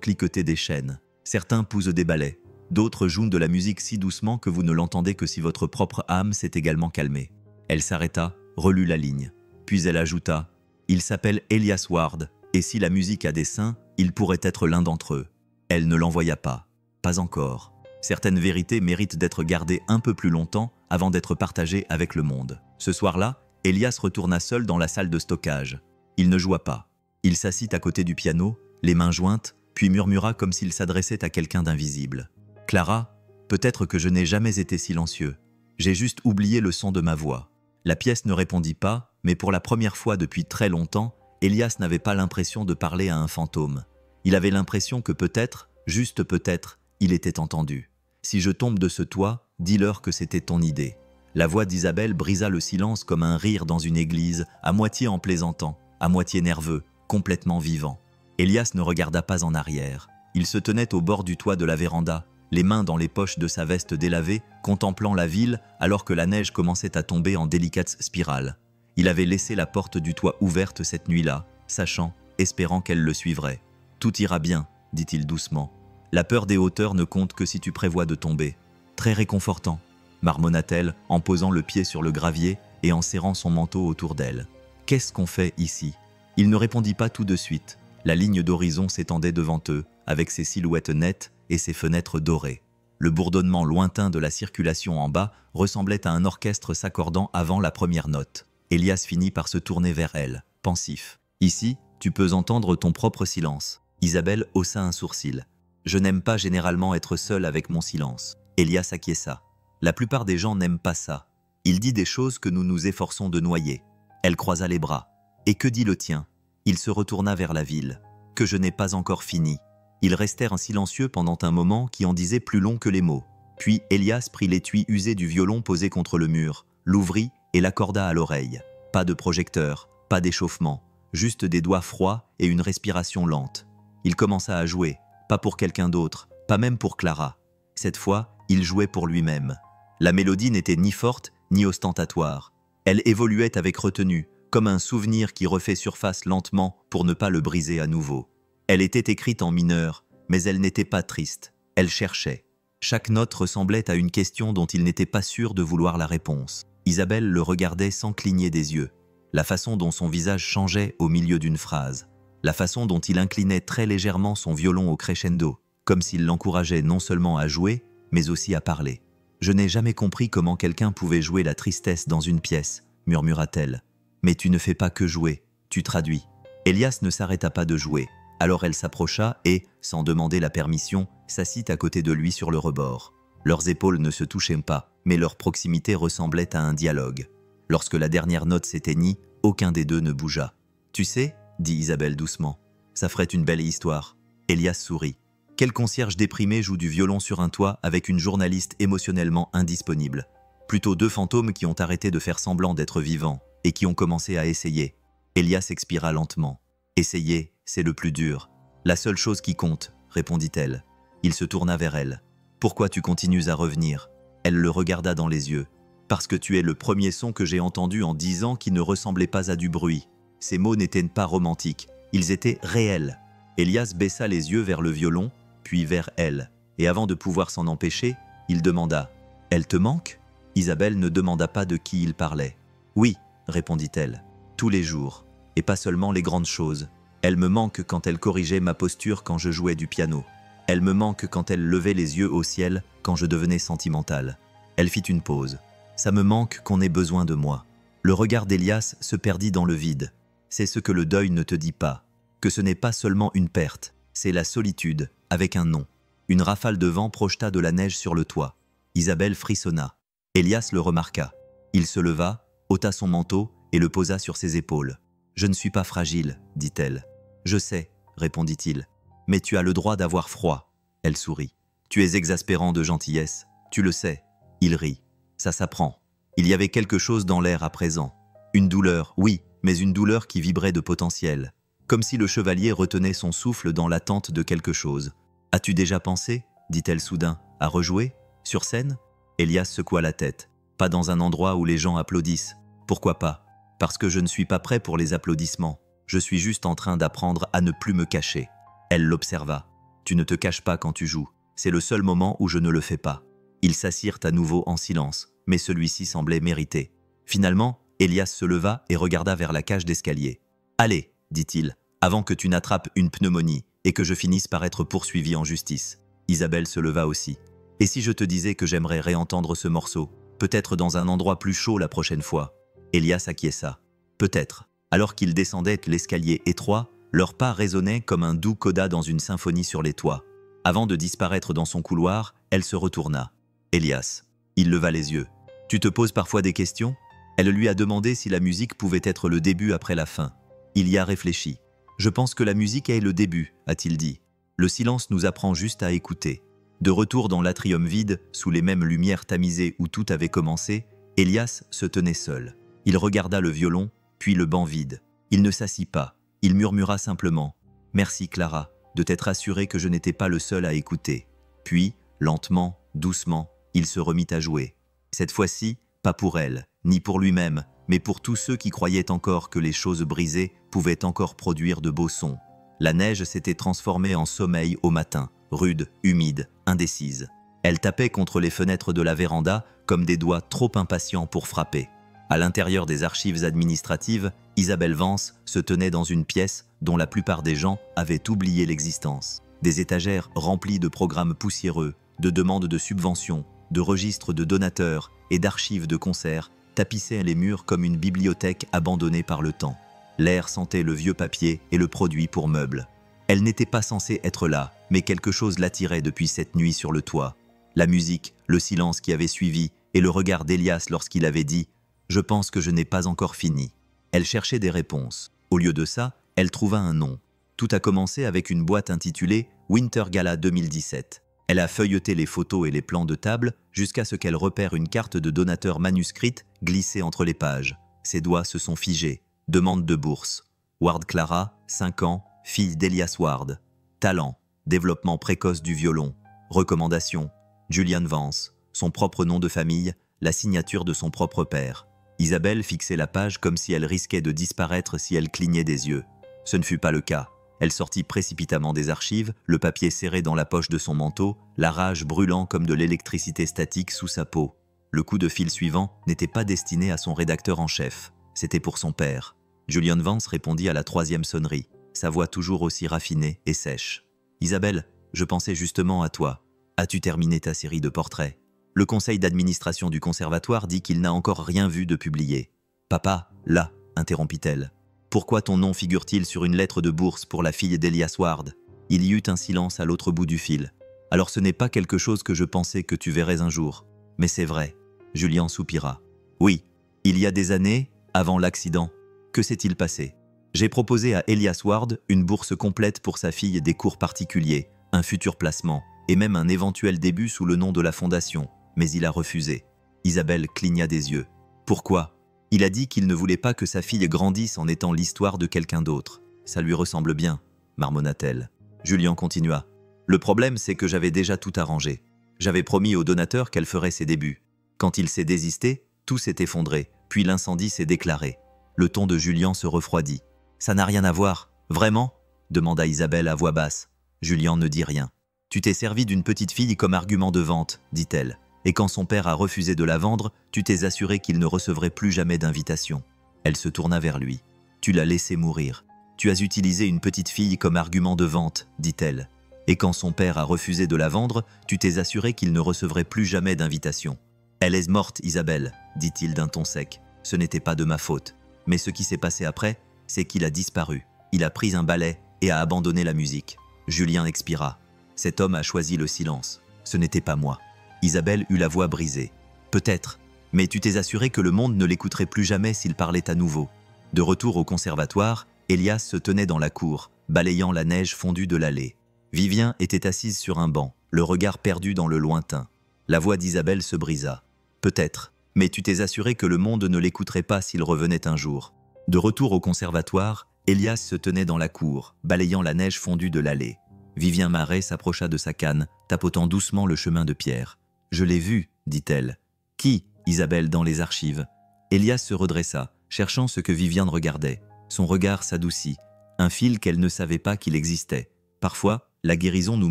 cliqueter des chaînes. Certains poussent des balais, d'autres jouent de la musique si doucement que vous ne l'entendez que si votre propre âme s'est également calmée. Elle s'arrêta, relut la ligne. Puis elle ajouta « Il s'appelle Elias Ward, et si la musique a des seins, il pourrait être l'un d'entre eux. » Elle ne l'envoya pas. Pas encore. Certaines vérités méritent d'être gardées un peu plus longtemps avant d'être partagées avec le monde. Ce soir-là, Elias retourna seul dans la salle de stockage. Il ne joua pas. Il s'assit à côté du piano, les mains jointes, puis murmura comme s'il s'adressait à quelqu'un d'invisible. « Clara, peut-être que je n'ai jamais été silencieux. J'ai juste oublié le son de ma voix. » La pièce ne répondit pas, mais pour la première fois depuis très longtemps, Elias n'avait pas l'impression de parler à un fantôme. Il avait l'impression que peut-être, juste peut-être, il était entendu. « Si je tombe de ce toit, dis-leur que c'était ton idée. » La voix d'Isabelle brisa le silence comme un rire dans une église, à moitié en plaisantant, à moitié nerveux, complètement vivant. Elias ne regarda pas en arrière. Il se tenait au bord du toit de la véranda, les mains dans les poches de sa veste délavée, contemplant la ville alors que la neige commençait à tomber en délicates spirales. Il avait laissé la porte du toit ouverte cette nuit-là, sachant, espérant qu'elle le suivrait. « Tout ira bien, dit-il doucement. La peur des hauteurs ne compte que si tu prévois de tomber. Très réconfortant, marmonna-t-elle en posant le pied sur le gravier et en serrant son manteau autour d'elle. Qu'est-ce qu'on fait ici? Il ne répondit pas tout de suite. La ligne d'horizon s'étendait devant eux, avec ses silhouettes nettes et ses fenêtres dorées. Le bourdonnement lointain de la circulation en bas ressemblait à un orchestre s'accordant avant la première note. Elias finit par se tourner vers elle, pensif. « Ici, tu peux entendre ton propre silence. » Isabelle haussa un sourcil. « Je n'aime pas généralement être seule avec mon silence. » Elias acquiesça. « La plupart des gens n'aiment pas ça. Il dit des choses que nous nous efforçons de noyer. » Elle croisa les bras. « Et que dit le tien ?» Il se retourna vers la ville. « Que je n'ai pas encore fini. » Ils restèrent silencieux pendant un moment qui en disait plus long que les mots. Puis Elias prit l'étui usé du violon posé contre le mur, l'ouvrit et l'accorda à l'oreille. Pas de projecteur, pas d'échauffement, juste des doigts froids et une respiration lente. Il commença à jouer, pas pour quelqu'un d'autre, pas même pour Clara. Cette fois, il jouait pour lui-même. La mélodie n'était ni forte ni ostentatoire. Elle évoluait avec retenue, comme un souvenir qui refait surface lentement pour ne pas le briser à nouveau. Elle était écrite en mineur, mais elle n'était pas triste. Elle cherchait. Chaque note ressemblait à une question dont il n'était pas sûr de vouloir la réponse. Isabelle le regardait sans cligner des yeux. La façon dont son visage changeait au milieu d'une phrase. La façon dont il inclinait très légèrement son violon au crescendo, comme s'il l'encourageait non seulement à jouer, mais aussi à parler. « Je n'ai jamais compris comment quelqu'un pouvait jouer la tristesse dans une pièce, murmura-t-elle. Mais tu ne fais pas que jouer, tu traduis. » Elias ne s'arrêta pas de jouer. Alors elle s'approcha et, sans demander la permission, s'assit à côté de lui sur le rebord. Leurs épaules ne se touchaient pas, mais leur proximité ressemblait à un dialogue. Lorsque la dernière note s'éteignit, aucun des deux ne bougea. « Tu sais, » dit Isabelle doucement, « ça ferait une belle histoire. » Elias sourit. Quel concierge déprimé joue du violon sur un toit avec une journaliste émotionnellement indisponible? Plutôt deux fantômes qui ont arrêté de faire semblant d'être vivants et qui ont commencé à essayer. Elias expira lentement. « Essayer, c'est le plus dur. La seule chose qui compte, » répondit-elle. Il se tourna vers elle. « Pourquoi tu continues à revenir ?» Elle le regarda dans les yeux. « Parce que tu es le premier son que j'ai entendu en 10 ans qui ne ressemblait pas à du bruit. » Ces mots n'étaient pas romantiques, ils étaient réels. Elias baissa les yeux vers le violon, puis vers elle, et avant de pouvoir s'en empêcher, il demanda « Elle te manque ?» Isabelle ne demanda pas de qui il parlait. « Oui, » répondit-elle, « tous les jours, et pas seulement les grandes choses. Elle me manque quand elle corrigeait ma posture quand je jouais du piano. Elle me manque quand elle levait les yeux au ciel quand je devenais sentimentale. » Elle fit une pause. « Ça me manque qu'on ait besoin de moi. » Le regard d'Elias se perdit dans le vide. C'est ce que le deuil ne te dit pas, que ce n'est pas seulement une perte, c'est la solitude, avec un nom. Une rafale de vent projeta de la neige sur le toit. Isabelle frissonna. Elias le remarqua. Il se leva, ôta son manteau et le posa sur ses épaules. « Je ne suis pas fragile, dit-elle. »« Je sais, répondit-il. Mais tu as le droit d'avoir froid. » Elle sourit. « Tu es exaspérant de gentillesse, tu le sais. » Il rit. « Ça s'apprend. » Il y avait quelque chose dans l'air à présent. Une douleur, oui, mais une douleur qui vibrait de potentiel. Comme si le chevalier retenait son souffle dans l'attente de quelque chose. « As-tu déjà pensé, dit-elle soudain, à rejouer? Sur scène ?» Elias secoua la tête. « Pas dans un endroit où les gens applaudissent. Pourquoi pas? Parce que je ne suis pas prêt pour les applaudissements. Je suis juste en train d'apprendre à ne plus me cacher. » Elle l'observa. « Tu ne te caches pas quand tu joues. C'est le seul moment où je ne le fais pas. » Ils s'assirent à nouveau en silence, mais celui-ci semblait mériter. Finalement, Elias se leva et regarda vers la cage d'escalier. « Allez, dit-il, avant que tu n'attrapes une pneumonie et que je finisse par être poursuivi en justice. » Isabelle se leva aussi. « Et si je te disais que j'aimerais réentendre ce morceau, peut-être dans un endroit plus chaud la prochaine fois ?» Elias acquiesça. « Peut-être. » Alors qu'ils descendaient l'escalier étroit, leur pas résonnait comme un doux coda dans une symphonie sur les toits. Avant de disparaître dans son couloir, elle se retourna. « Elias. » Il leva les yeux. « Tu te poses parfois des questions ?» Elle lui a demandé si la musique pouvait être le début après la fin. Il y a réfléchi. « Je pense que la musique est le début, » a-t-il dit. Le silence nous apprend juste à écouter. De retour dans l'atrium vide, sous les mêmes lumières tamisées où tout avait commencé, Elias se tenait seul. Il regarda le violon, puis le banc vide. Il ne s'assit pas. Il murmura simplement « Merci Clara, de t'être assurée que je n'étais pas le seul à écouter. » Puis, lentement, doucement, il se remit à jouer. Cette fois-ci, pas pour elle, ni pour lui-même, mais pour tous ceux qui croyaient encore que les choses brisées pouvaient encore produire de beaux sons. La neige s'était transformée en sommeil au matin, rude, humide, indécise. Elle tapait contre les fenêtres de la véranda comme des doigts trop impatients pour frapper. À l'intérieur des archives administratives, Isabelle Vance se tenait dans une pièce dont la plupart des gens avaient oublié l'existence. Des étagères remplies de programmes poussiéreux, de demandes de subventions, de registres de donateurs et d'archives de concerts tapissaient les murs comme une bibliothèque abandonnée par le temps. L'air sentait le vieux papier et le produit pour meubles. Elle n'était pas censée être là, mais quelque chose l'attirait depuis cette nuit sur le toit. La musique, le silence qui avait suivi et le regard d'Elias lorsqu'il avait dit « Je pense que je n'ai pas encore fini ». Elle cherchait des réponses. Au lieu de ça, elle trouva un nom. Tout a commencé avec une boîte intitulée « Winter Gala 2017 ». Elle a feuilleté les photos et les plans de table jusqu'à ce qu'elle repère une carte de donateur manuscrite glissée entre les pages. Ses doigts se sont figés. Demande de bourse. Ward Clara, 5 ans, fille d'Elias Ward. Talent, développement précoce du violon. Recommandation, Julian Vance. Son propre nom de famille, la signature de son propre père. Isabelle fixait la page comme si elle risquait de disparaître si elle clignait des yeux. Ce ne fut pas le cas. Elle sortit précipitamment des archives, le papier serré dans la poche de son manteau, la rage brûlant comme de l'électricité statique sous sa peau. Le coup de fil suivant n'était pas destiné à son rédacteur en chef. C'était pour son père. Julian Vance répondit à la 3e sonnerie, sa voix toujours aussi raffinée et sèche. « Isabelle, je pensais justement à toi. As-tu terminé ta série de portraits? Le conseil d'administration du conservatoire dit qu'il n'a encore rien vu de publié. Papa, là, interrompit-elle. Pourquoi ton nom figure-t-il sur une lettre de bourse pour la fille d'Elias Ward? Il y eut un silence à l'autre bout du fil. Alors ce n'est pas quelque chose que je pensais que tu verrais un jour. Mais c'est vrai. Julien soupira. Oui, il y a des années, avant l'accident, que s'est-il passé? J'ai proposé à Elias Ward une bourse complète pour sa fille, des cours particuliers, un futur placement, et même un éventuel début sous le nom de la fondation, mais il a refusé. Isabelle cligna des yeux. Pourquoi? Il a dit qu'il ne voulait pas que sa fille grandisse en étant l'histoire de quelqu'un d'autre. Ça lui ressemble bien, marmonna-t-elle. Julien continua. Le problème, c'est que j'avais déjà tout arrangé. J'avais promis au donateur qu'elle ferait ses débuts. Quand il s'est désisté, tout s'est effondré, puis l'incendie s'est déclaré. Le ton de Julien se refroidit. Ça n'a rien à voir, vraiment? Demanda Isabelle à voix basse. Julien ne dit rien. Tu t'es servi d'une petite fille comme argument de vente, dit-elle. Et quand son père a refusé de la vendre, tu t'es assuré qu'il ne recevrait plus jamais d'invitation. Elle se tourna vers lui. Tu l'as laissé mourir. Tu as utilisé une petite fille comme argument de vente, dit-elle. Et quand son père a refusé de la vendre, tu t'es assuré qu'il ne recevrait plus jamais d'invitation. Elle est morte, Isabelle, dit-il d'un ton sec. Ce n'était pas de ma faute. Mais ce qui s'est passé après, c'est qu'il a disparu. Il a pris un balai et a abandonné la musique. Julien expira. Cet homme a choisi le silence. Ce n'était pas moi. Isabelle eut la voix brisée. Peut-être, mais tu t'es assuré que le monde ne l'écouterait plus jamais s'il parlait à nouveau. De retour au conservatoire, Elias se tenait dans la cour, balayant la neige fondue de l'allée. Vivien était assise sur un banc, le regard perdu dans le lointain. La voix d'Isabelle se brisa. Peut-être, mais tu t'es assuré que le monde ne l'écouterait pas s'il revenait un jour. De retour au conservatoire, Elias se tenait dans la cour, balayant la neige fondue de l'allée. Vivien Marais s'approcha de sa canne, tapotant doucement le chemin de pierre. « Je l'ai vu, dit-elle. »« Qui ?» Isabelle dans les archives. Elias se redressa, cherchant ce que Viviane regardait. Son regard s'adoucit, un fil qu'elle ne savait pas qu'il existait. Parfois, la guérison nous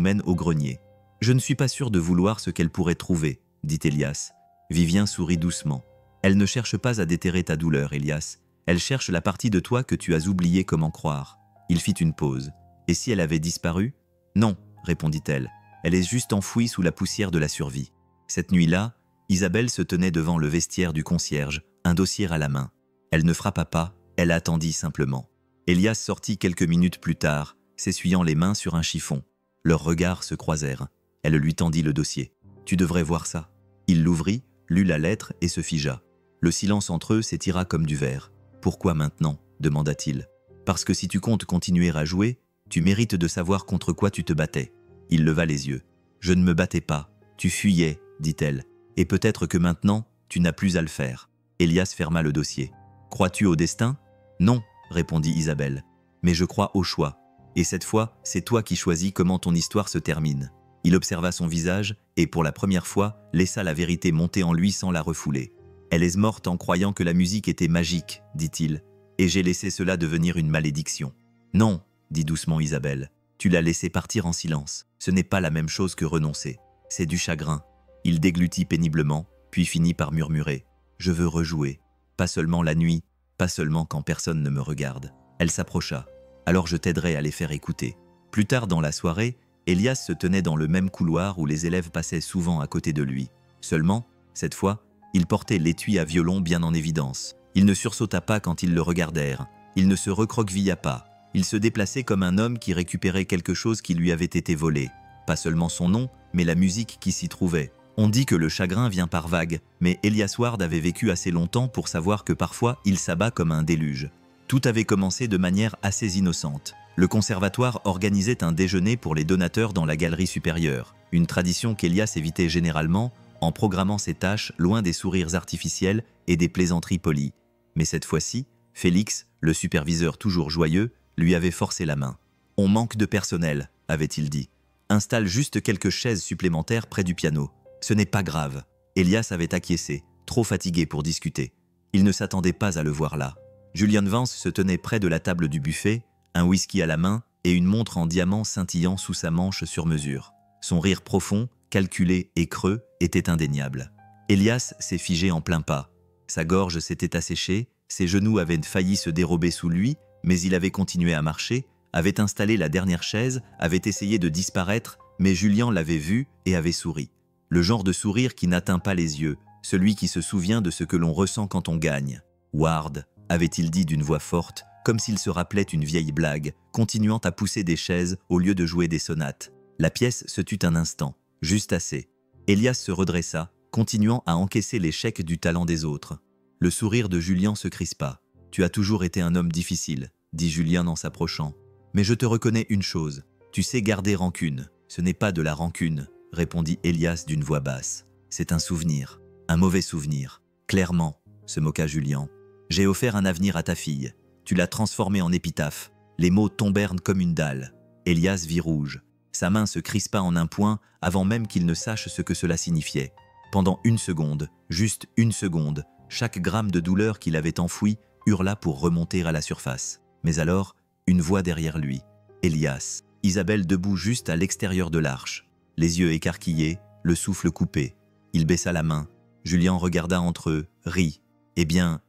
mène au grenier. « Je ne suis pas sûr de vouloir ce qu'elle pourrait trouver, » dit Elias. Vivien sourit doucement. « Elle ne cherche pas à déterrer ta douleur, Elias. Elle cherche la partie de toi que tu as oublié comment croire. » Il fit une pause. « Et si elle avait disparu ?»« Non, répondit-elle. Elle est juste enfouie sous la poussière de la survie. » Cette nuit-là, Isabelle se tenait devant le vestiaire du concierge, un dossier à la main. Elle ne frappa pas, elle attendit simplement. Elias sortit quelques minutes plus tard, s'essuyant les mains sur un chiffon. Leurs regards se croisèrent. Elle lui tendit le dossier. « Tu devrais voir ça. » Il l'ouvrit, lut la lettre et se figea. Le silence entre eux s'étira comme du verre. « Pourquoi maintenant ?» demanda-t-il. « Parce que si tu comptes continuer à jouer, tu mérites de savoir contre quoi tu te battais. » Il leva les yeux. « Je ne me battais pas. Tu fuyais, dit-elle. Et peut-être que maintenant, tu n'as plus à le faire. » Elias ferma le dossier. « Crois-tu au destin ?»« Non, répondit Isabelle. Mais je crois au choix. Et cette fois, c'est toi qui choisis comment ton histoire se termine. » Il observa son visage et, pour la première fois, laissa la vérité monter en lui sans la refouler. « Elle est morte en croyant que la musique était magique, dit-il, et j'ai laissé cela devenir une malédiction. »« Non, dit doucement Isabelle, tu l'as laissé partir en silence. Ce n'est pas la même chose que renoncer. C'est du chagrin. » Il déglutit péniblement, puis finit par murmurer. « Je veux rejouer. Pas seulement la nuit, pas seulement quand personne ne me regarde. » Elle s'approcha. « Alors je t'aiderai à les faire écouter. » Plus tard dans la soirée, Elias se tenait dans le même couloir où les élèves passaient souvent à côté de lui. Seulement, cette fois, il portait l'étui à violon bien en évidence. Il ne sursauta pas quand ils le regardèrent. Il ne se recroquevilla pas. Il se déplaçait comme un homme qui récupérait quelque chose qui lui avait été volé. Pas seulement son nom, mais la musique qui s'y trouvait. On dit que le chagrin vient par vagues, mais Elias Ward avait vécu assez longtemps pour savoir que parfois il s'abat comme un déluge. Tout avait commencé de manière assez innocente. Le conservatoire organisait un déjeuner pour les donateurs dans la galerie supérieure, une tradition qu'Elias évitait généralement en programmant ses tâches loin des sourires artificiels et des plaisanteries polies. Mais cette fois-ci, Félix, le superviseur toujours joyeux, lui avait forcé la main. « On manque de personnel », avait-il dit. « Installe juste quelques chaises supplémentaires près du piano. Ce n'est pas grave. » Elias avait acquiescé, trop fatigué pour discuter. Il ne s'attendait pas à le voir là. Julian Vance se tenait près de la table du buffet, un whisky à la main et une montre en diamant scintillant sous sa manche sur mesure. Son rire profond, calculé et creux était indéniable. Elias s'est figé en plein pas. Sa gorge s'était asséchée, ses genoux avaient failli se dérober sous lui, mais il avait continué à marcher, avait installé la dernière chaise, avait essayé de disparaître, Mais Julien l'avait vu et avait souri. Le genre de sourire qui n'atteint pas les yeux, celui qui se souvient de ce que l'on ressent quand on gagne. « Ward », avait-il dit d'une voix forte, comme s'il se rappelait une vieille blague, continuant à pousser des chaises au lieu de jouer des sonates. La pièce se tut un instant, juste assez. Elias se redressa, continuant à encaisser l'échec du talent des autres. Le sourire de Julien se crispa. « Tu as toujours été un homme difficile », dit Julien en s'approchant. « Mais je te reconnais une chose, tu sais garder rancune. »« Ce n'est pas de la rancune », répondit Elias d'une voix basse. « C'est un souvenir, un mauvais souvenir. »« Clairement », se moqua Julien. « J'ai offert un avenir à ta fille. Tu l'as transformé en épitaphe. » Les mots tombèrent comme une dalle. Elias vit rouge. Sa main se crispa en un point avant même qu'il ne sache ce que cela signifiait. Pendant une seconde, juste une seconde, chaque gramme de douleur qu'il avait enfoui hurla pour remonter à la surface. Mais alors, une voix derrière lui. Elias. Isabelle debout juste à l'extérieur de l'arche. Les yeux écarquillés, le souffle coupé. Il baissa la main. Julien regarda entre eux, rit. « Eh bien,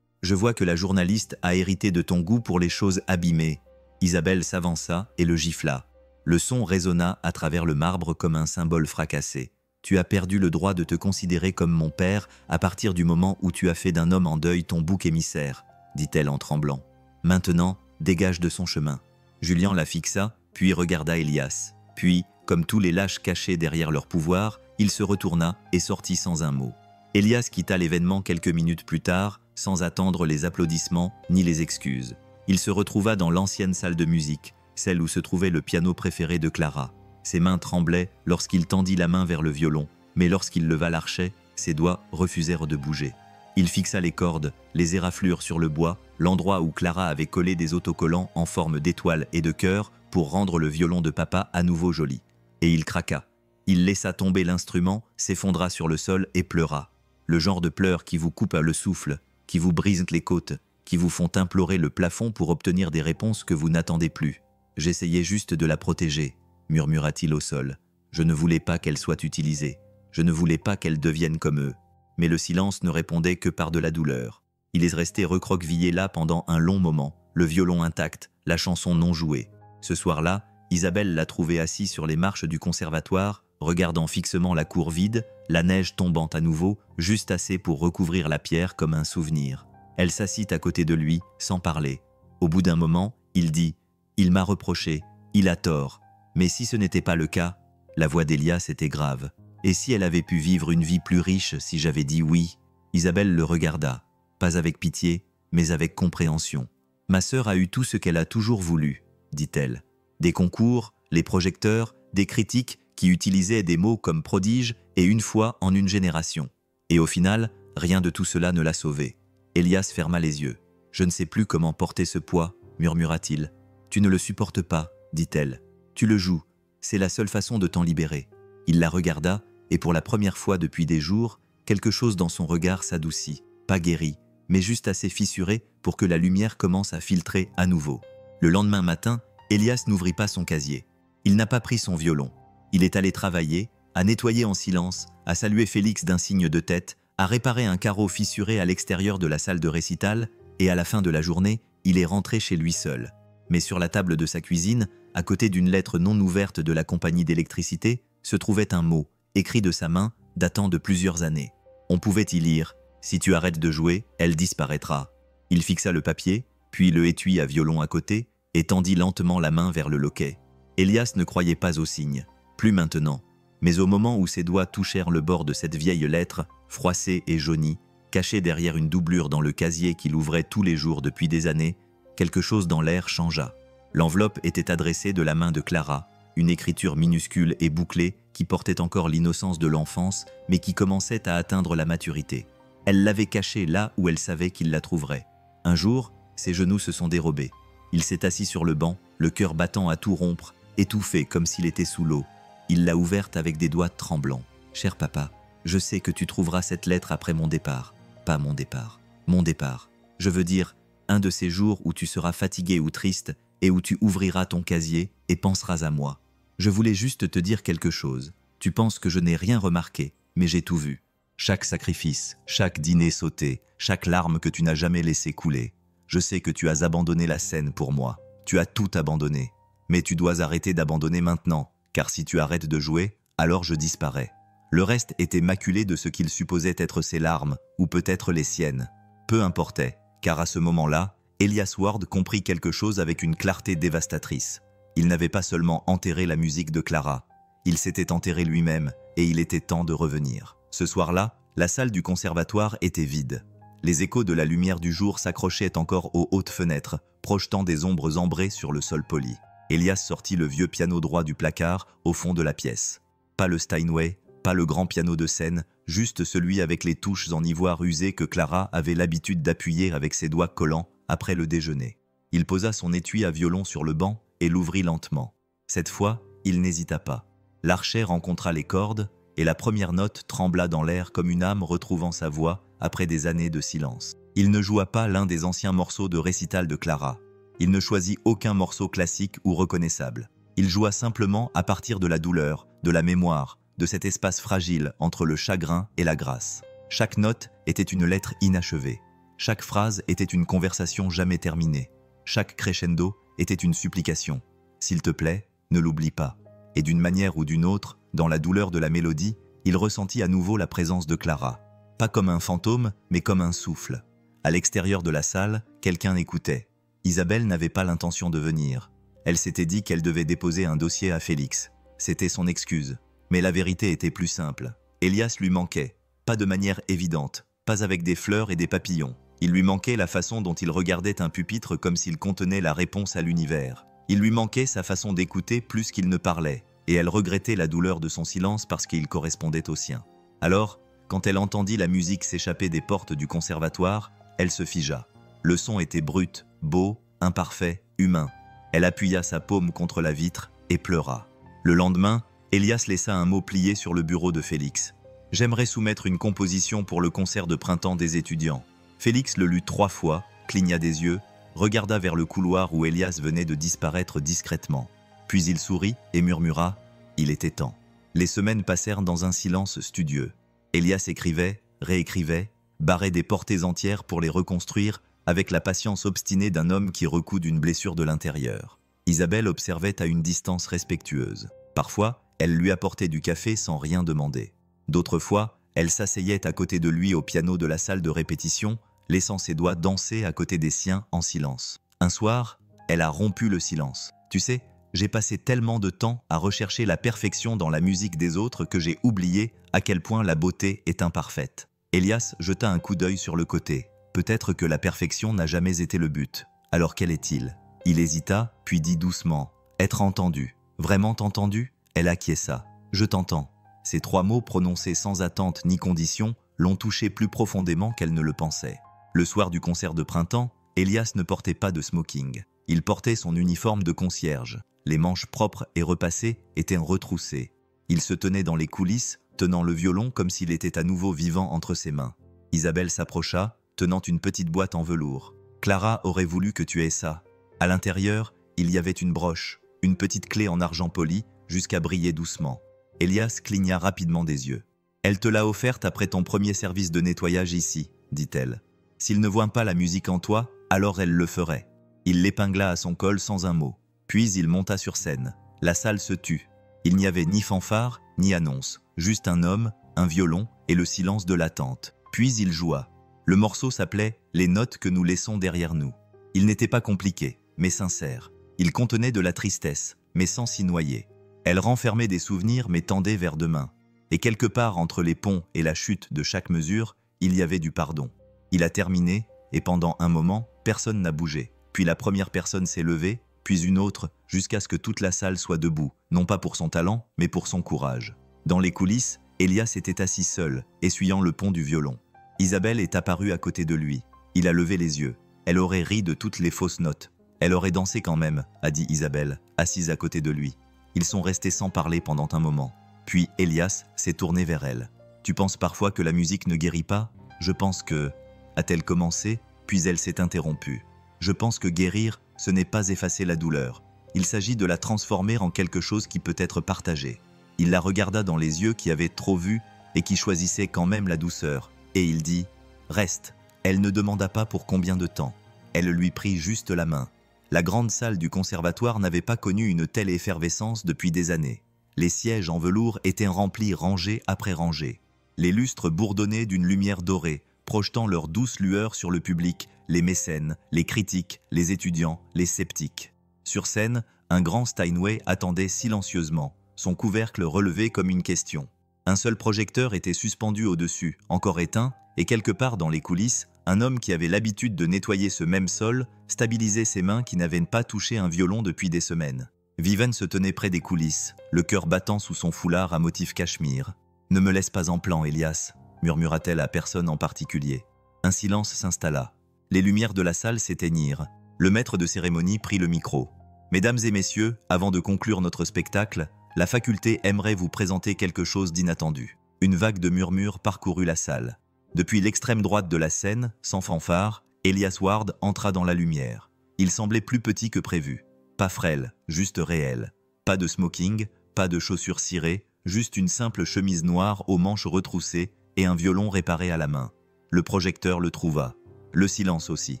je vois que la journaliste a hérité de ton goût pour les choses abîmées. » Isabelle s'avança et le gifla. Le son résonna à travers le marbre comme un symbole fracassé. « Tu as perdu le droit de te considérer comme mon père à partir du moment où tu as fait d'un homme en deuil ton bouc émissaire, » dit-elle en tremblant. « Maintenant, dégage de son chemin. » Julien la fixa, puis regarda Elias. Puis, comme tous les lâches cachés derrière leur pouvoir, il se retourna et sortit sans un mot. Elias quitta l'événement quelques minutes plus tard, sans attendre les applaudissements ni les excuses. Il se retrouva dans l'ancienne salle de musique, celle où se trouvait le piano préféré de Clara. Ses mains tremblaient lorsqu'il tendit la main vers le violon, mais lorsqu'il leva l'archet, ses doigts refusèrent de bouger. Il fixa les cordes, les éraflures sur le bois, l'endroit où Clara avait collé des autocollants en forme d'étoiles et de cœurs pour rendre le violon de papa à nouveau joli. Et il craqua. Il laissa tomber l'instrument, s'effondra sur le sol et pleura. Le genre de pleurs qui vous coupe le souffle, qui vous brisent les côtes, qui vous font implorer le plafond pour obtenir des réponses que vous n'attendez plus. « J'essayais juste de la protéger », murmura-t-il au sol. « Je ne voulais pas qu'elle soit utilisée. Je ne voulais pas qu'elle devienne comme eux. » Mais le silence ne répondait que par de la douleur. Il est resté recroquevillé là pendant un long moment, le violon intact, la chanson non jouée. Ce soir-là, Isabelle l'a trouvé assis sur les marches du conservatoire, regardant fixement la cour vide, la neige tombant à nouveau, juste assez pour recouvrir la pierre comme un souvenir. Elle s'assit à côté de lui, sans parler. Au bout d'un moment, il dit « Il m'a reproché, il a tort. Mais si ce n'était pas le cas, la voix d'Elias était grave. Et si elle avait pu vivre une vie plus riche si j'avais dit oui ?» Isabelle le regarda, pas avec pitié, mais avec compréhension. « Ma sœur a eu tout ce qu'elle a toujours voulu, » dit-elle. Des concours, les projecteurs, des critiques qui utilisaient des mots comme prodige et une fois en une génération. Et au final, rien de tout cela ne l'a sauvée. Elias ferma les yeux. « Je ne sais plus comment porter ce poids, » murmura-t-il. « Tu ne le supportes pas, » dit-elle. « Tu le joues, c'est la seule façon de t'en libérer. » Il la regarda, et pour la première fois depuis des jours, quelque chose dans son regard s'adoucit, pas guéri, mais juste assez fissuré pour que la lumière commence à filtrer à nouveau. Le lendemain matin, Elias n'ouvrit pas son casier. Il n'a pas pris son violon. Il est allé travailler, à nettoyer en silence, à saluer Félix d'un signe de tête, à réparer un carreau fissuré à l'extérieur de la salle de récital, et à la fin de la journée, il est rentré chez lui seul. Mais sur la table de sa cuisine, à côté d'une lettre non ouverte de la compagnie d'électricité, se trouvait un mot, écrit de sa main, datant de plusieurs années. On pouvait y lire « Si tu arrêtes de jouer, elle disparaîtra ». Il fixa le papier, puis le étui à violon à côté, et tendit lentement la main vers le loquet. Elias ne croyait pas au signe, plus maintenant. Mais au moment où ses doigts touchèrent le bord de cette vieille lettre, froissée et jaunie, cachée derrière une doublure dans le casier qu'il ouvrait tous les jours depuis des années, quelque chose dans l'air changea. L'enveloppe était adressée de la main de Clara, une écriture minuscule et bouclée qui portait encore l'innocence de l'enfance, mais qui commençait à atteindre la maturité. Elle l'avait cachée là où elle savait qu'il la trouverait. Un jour, ses genoux se sont dérobés. Il s'est assis sur le banc, le cœur battant à tout rompre, étouffé comme s'il était sous l'eau. Il l'a ouverte avec des doigts tremblants. « Cher papa, je sais que tu trouveras cette lettre après mon départ. Pas mon départ. Mon départ. Je veux dire, un de ces jours où tu seras fatigué ou triste et où tu ouvriras ton casier et penseras à moi. Je voulais juste te dire quelque chose. Tu penses que je n'ai rien remarqué, mais j'ai tout vu. Chaque sacrifice, chaque dîner sauté, chaque larme que tu n'as jamais laissé couler. Je sais que tu as abandonné la scène pour moi. Tu as tout abandonné. Mais tu dois arrêter d'abandonner maintenant, car si tu arrêtes de jouer, alors je disparais. Le reste était maculé de ce qu'il supposait être ses larmes, ou peut-être les siennes. Peu importait, car à ce moment-là, Elias Ward comprit quelque chose avec une clarté dévastatrice. Il n'avait pas seulement enterré la musique de Clara, il s'était enterré lui-même, et il était temps de revenir. Ce soir-là, la salle du conservatoire était vide. Les échos de la lumière du jour s'accrochaient encore aux hautes fenêtres, projetant des ombres ambrées sur le sol poli. Elias sortit le vieux piano droit du placard au fond de la pièce. Pas le Steinway, pas le grand piano de scène, juste celui avec les touches en ivoire usé que Clara avait l'habitude d'appuyer avec ses doigts collants après le déjeuner. Il posa son étui à violon sur le banc et l'ouvrit lentement. Cette fois, il n'hésita pas. L'archet rencontra les cordes et la première note trembla dans l'air comme une âme retrouvant sa voix après des années de silence. Il ne joua pas l'un des anciens morceaux de récital de Clara. Il ne choisit aucun morceau classique ou reconnaissable. Il joua simplement à partir de la douleur, de la mémoire, de cet espace fragile entre le chagrin et la grâce. Chaque note était une lettre inachevée. Chaque phrase était une conversation jamais terminée. Chaque crescendo était une supplication. S'il te plaît, ne l'oublie pas. Et d'une manière ou d'une autre, dans la douleur de la mélodie, il ressentit à nouveau la présence de Clara. Pas comme un fantôme, mais comme un souffle. À l'extérieur de la salle, quelqu'un écoutait. Isabelle n'avait pas l'intention de venir. Elle s'était dit qu'elle devait déposer un dossier à Félix. C'était son excuse. Mais la vérité était plus simple. Elias lui manquait. Pas de manière évidente, pas avec des fleurs et des papillons. Il lui manquait la façon dont il regardait un pupitre comme s'il contenait la réponse à l'univers. Il lui manquait sa façon d'écouter plus qu'il ne parlait, et elle regrettait la douleur de son silence parce qu'il correspondait au sien. Alors, quand elle entendit la musique s'échapper des portes du conservatoire, elle se figea. Le son était brut, beau, imparfait, humain. Elle appuya sa paume contre la vitre et pleura. Le lendemain, Elias laissa un mot plié sur le bureau de Félix. « J'aimerais soumettre une composition pour le concert de printemps des étudiants. » Félix le lut 3 fois, cligna des yeux, regarda vers le couloir où Elias venait de disparaître discrètement. Puis il sourit et murmura « Il était temps ». Les semaines passèrent dans un silence studieux. Elias écrivait, réécrivait, barrait des portées entières pour les reconstruire avec la patience obstinée d'un homme qui recoude une blessure de l'intérieur. Isabelle observait à une distance respectueuse. Parfois, elle lui apportait du café sans rien demander. D'autres fois, elle s'asseyait à côté de lui au piano de la salle de répétition, laissant ses doigts danser à côté des siens en silence. Un soir, elle a rompu le silence. « Tu sais, j'ai passé tellement de temps à rechercher la perfection dans la musique des autres que j'ai oublié à quel point la beauté est imparfaite. » Elias jeta un coup d'œil sur le côté. Peut-être que la perfection n'a jamais été le but. Alors quel est-il? Il hésita, puis dit doucement « Être entendu. Vraiment entendu ?» Elle acquiesça. « Je t'entends. » Ces 3 mots prononcés sans attente ni condition l'ont touchée plus profondément qu'elle ne le pensait. Le soir du concert de printemps, Elias ne portait pas de smoking. Il portait son uniforme de concierge. Les manches propres et repassées étaient retroussées. Il se tenait dans les coulisses, tenant le violon comme s'il était à nouveau vivant entre ses mains. Isabelle s'approcha, tenant une petite boîte en velours. « Clara aurait voulu que tu aies ça. » À l'intérieur, il y avait une broche, une petite clé en argent poli, jusqu'à briller doucement. Elias cligna rapidement des yeux. « Elle te l'a offerte après ton premier service de nettoyage ici, » dit-elle. « S'il ne voit pas la musique en toi, alors elle le ferait. » Il l'épingla à son col sans un mot. Puis il monta sur scène. La salle se tut. Il n'y avait ni fanfare, ni annonce. Juste un homme, un violon et le silence de l'attente. Puis il joua. Le morceau s'appelait « Les notes que nous laissons derrière nous ». Il n'était pas compliqué, mais sincère. Il contenait de la tristesse, mais sans s'y noyer. Elle renfermait des souvenirs mais tendait vers demain. Et quelque part entre les ponts et la chute de chaque mesure, il y avait du pardon. Il a terminé, et pendant un moment, personne n'a bougé. Puis la première personne s'est levée, puis une autre, jusqu'à ce que toute la salle soit debout, non pas pour son talent, mais pour son courage. Dans les coulisses, Elias était assis seul, essuyant le pont du violon. Isabelle est apparue à côté de lui. Il a levé les yeux. Elle aurait ri de toutes les fausses notes. Elle aurait dansé quand même, a dit Isabelle, assise à côté de lui. Ils sont restés sans parler pendant un moment. Puis Elias s'est tourné vers elle. « Tu penses parfois que la musique ne guérit pas ? Je pense que… » a-t-elle commencé, puis elle s'est interrompue. « Je pense que guérir, ce n'est pas effacer la douleur. Il s'agit de la transformer en quelque chose qui peut être partagé. » Il la regarda dans les yeux qui avaient trop vu et qui choisissaient quand même la douceur. Et il dit « Reste ». Elle ne demanda pas pour combien de temps. Elle lui prit juste la main. La grande salle du conservatoire n'avait pas connu une telle effervescence depuis des années. Les sièges en velours étaient remplis rangée après rangée. Les lustres bourdonnaient d'une lumière dorée, projetant leur douce lueur sur le public, les mécènes, les critiques, les étudiants, les sceptiques. Sur scène, un grand Steinway attendait silencieusement, son couvercle relevé comme une question. Un seul projecteur était suspendu au-dessus, encore éteint, et quelque part dans les coulisses, un homme qui avait l'habitude de nettoyer ce même sol stabilisait ses mains qui n'avaient pas touché un violon depuis des semaines. Vivian se tenait près des coulisses, le cœur battant sous son foulard à motif cachemire. « Ne me laisse pas en plan, Elias », murmura-t-elle à personne en particulier. Un silence s'installa. Les lumières de la salle s'éteignirent. Le maître de cérémonie prit le micro. « Mesdames et messieurs, avant de conclure notre spectacle, la faculté aimerait vous présenter quelque chose d'inattendu. » Une vague de murmures parcourut la salle. Depuis l'extrême droite de la scène, sans fanfare, Elias Ward entra dans la lumière. Il semblait plus petit que prévu. Pas frêle, juste réel. Pas de smoking, pas de chaussures cirées, juste une simple chemise noire aux manches retroussées et un violon réparé à la main. Le projecteur le trouva. Le silence aussi.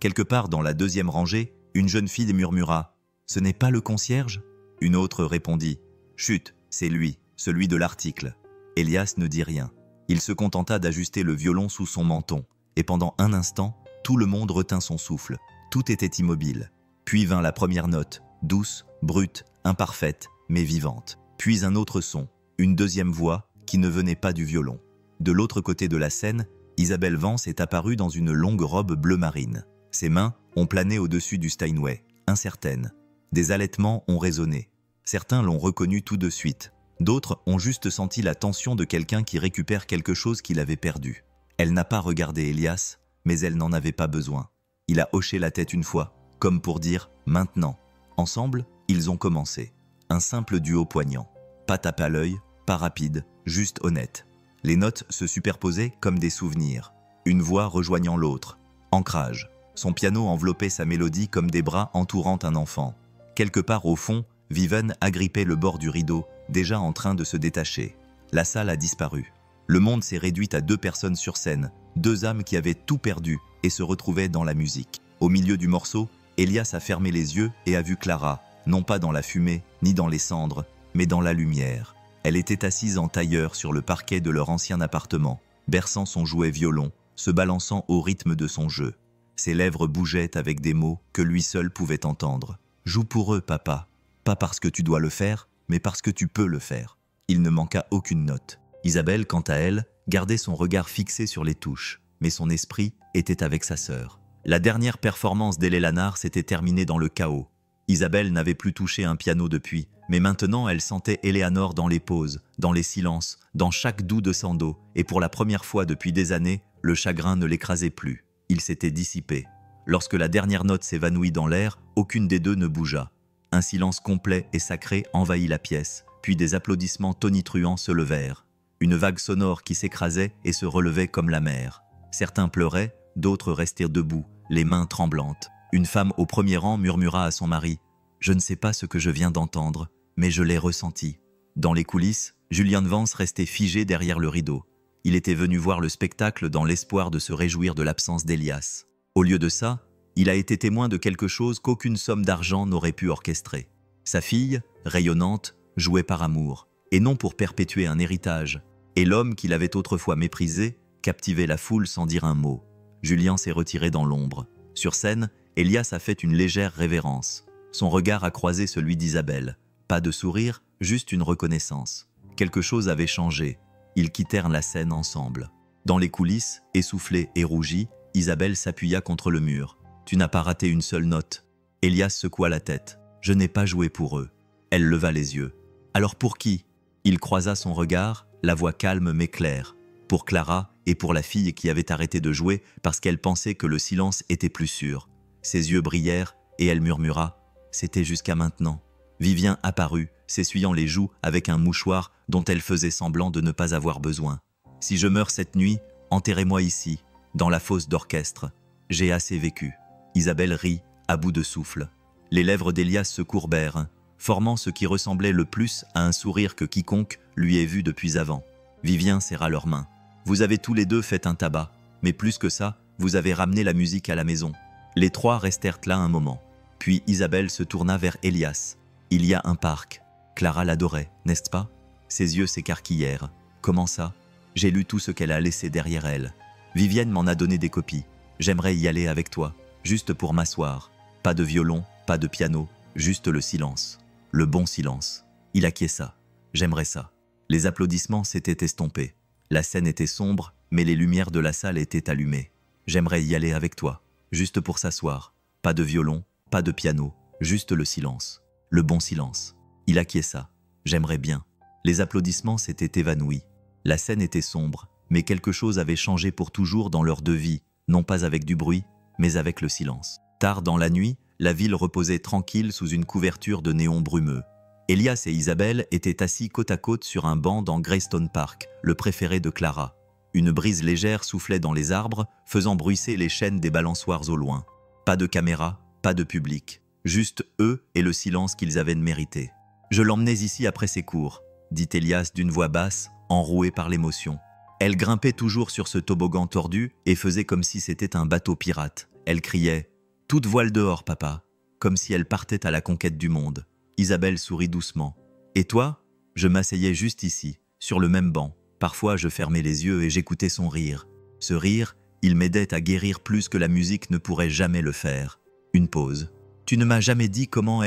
Quelque part dans la deuxième rangée, une jeune fille murmura « Ce n'est pas le concierge ?» Une autre répondit « Chut, c'est lui, celui de l'article. » Elias ne dit rien. Il se contenta d'ajuster le violon sous son menton, et pendant un instant, tout le monde retint son souffle. Tout était immobile. Puis vint la première note, douce, brute, imparfaite, mais vivante. Puis un autre son, une deuxième voix qui ne venait pas du violon. De l'autre côté de la scène, Isabelle Vance est apparue dans une longue robe bleu marine. Ses mains ont plané au-dessus du Steinway, incertaines. Des halètements ont résonné. Certains l'ont reconnu tout de suite. D'autres ont juste senti la tension de quelqu'un qui récupère quelque chose qu'il avait perdu. Elle n'a pas regardé Elias, mais elle n'en avait pas besoin. Il a hoché la tête une fois, comme pour dire « maintenant ». Ensemble, ils ont commencé. Un simple duo poignant. Pas tape à l'œil, pas rapide, juste honnête. Les notes se superposaient comme des souvenirs. Une voix rejoignant l'autre. Ancrage. Son piano enveloppait sa mélodie comme des bras entourant un enfant. Quelque part au fond, Vivian agrippait le bord du rideau, déjà en train de se détacher. La salle a disparu. Le monde s'est réduit à 2 personnes sur scène, 2 âmes qui avaient tout perdu et se retrouvaient dans la musique. Au milieu du morceau, Elias a fermé les yeux et a vu Clara, non pas dans la fumée, ni dans les cendres, mais dans la lumière. Elle était assise en tailleur sur le parquet de leur ancien appartement, berçant son jouet violon, se balançant au rythme de son jeu. Ses lèvres bougeaient avec des mots que lui seul pouvait entendre. « Joue pour eux, papa. Pas parce que tu dois le faire, mais parce que tu peux le faire. » Il ne manqua aucune note. Isabelle, quant à elle, gardait son regard fixé sur les touches, mais son esprit était avec sa sœur. La dernière performance d'Eleanor s'était terminée dans le chaos. Isabelle n'avait plus touché un piano depuis, mais maintenant elle sentait Eleanor dans les pauses, dans les silences, dans chaque doux de Sando, et pour la première fois depuis des années, le chagrin ne l'écrasait plus. Il s'était dissipé. Lorsque la dernière note s'évanouit dans l'air, aucune des deux ne bougea. Un silence complet et sacré envahit la pièce, puis des applaudissements tonitruants se levèrent. Une vague sonore qui s'écrasait et se relevait comme la mer. Certains pleuraient, d'autres restèrent debout, les mains tremblantes. Une femme au premier rang murmura à son mari « Je ne sais pas ce que je viens d'entendre, mais je l'ai ressenti. » Dans les coulisses, Julian Vance restait figé derrière le rideau. Il était venu voir le spectacle dans l'espoir de se réjouir de l'absence d'Elias. Au lieu de ça, il a été témoin de quelque chose qu'aucune somme d'argent n'aurait pu orchestrer. Sa fille, rayonnante, jouait par amour, et non pour perpétuer un héritage. Et l'homme qu'il avait autrefois méprisé captivait la foule sans dire un mot. Julien s'est retiré dans l'ombre. Sur scène, Elias a fait une légère révérence. Son regard a croisé celui d'Isabelle. Pas de sourire, juste une reconnaissance. Quelque chose avait changé. Ils quittèrent la scène ensemble. Dans les coulisses, essoufflée et rougie, Isabelle s'appuya contre le mur. « Tu n'as pas raté une seule note. » Elias secoua la tête. « Je n'ai pas joué pour eux. » Elle leva les yeux. « Alors pour qui ?» Il croisa son regard, la voix calme mais claire. Pour Clara et pour la fille qui avait arrêté de jouer parce qu'elle pensait que le silence était plus sûr. Ses yeux brillèrent et elle murmura « C'était jusqu'à maintenant. » Vivien apparut, s'essuyant les joues avec un mouchoir dont elle faisait semblant de ne pas avoir besoin. « Si je meurs cette nuit, enterrez-moi ici, dans la fosse d'orchestre. J'ai assez vécu. » Isabelle rit, à bout de souffle. Les lèvres d'Elias se courbèrent, formant ce qui ressemblait le plus à un sourire que quiconque lui ait vu depuis avant. Vivien serra leurs mains. « Vous avez tous les deux fait un tabac, mais plus que ça, vous avez ramené la musique à la maison. » Les trois restèrent là un moment. Puis Isabelle se tourna vers Elias. « Il y a un parc. Clara l'adorait, n'est-ce pas? Ses yeux s'écarquillèrent. Comment ça? J'ai lu tout ce qu'elle a laissé derrière elle. Vivienne m'en a donné des copies. J'aimerais y aller avec toi, juste pour m'asseoir. Pas de violon, pas de piano, juste le silence. Le bon silence. Il acquiesça. J'aimerais ça. Les applaudissements s'étaient estompés. La scène était sombre, mais les lumières de la salle étaient allumées. J'aimerais y aller avec toi, juste pour s'asseoir. Pas de violon, pas de piano, juste le silence. Le bon silence. Il acquiesça. J'aimerais bien. Les applaudissements s'étaient évanouis. La scène était sombre, mais quelque chose avait changé pour toujours dans leur deux vies, non pas avec du bruit, mais avec le silence. Tard dans la nuit, la ville reposait tranquille sous une couverture de néon brumeux. Elias et Isabelle étaient assis côte à côte sur un banc dans Greystone Park, le préféré de Clara. Une brise légère soufflait dans les arbres, faisant bruisser les chaînes des balançoires au loin. Pas de caméra, pas de public, juste eux et le silence qu'ils avaient mérité. « Je l'emmenais ici après ses cours », dit Elias d'une voix basse, enrouée par l'émotion. Elle grimpait toujours sur ce toboggan tordu et faisait comme si c'était un bateau pirate. Elle criait « Toute voile dehors, papa », comme si elle partait à la conquête du monde. Isabelle sourit doucement. « Et toi ?» Je m'asseyais juste ici, sur le même banc. Parfois, je fermais les yeux et j'écoutais son rire. Ce rire, il m'aidait à guérir plus que la musique ne pourrait jamais le faire. Une pause. « Tu ne m'as jamais dit comment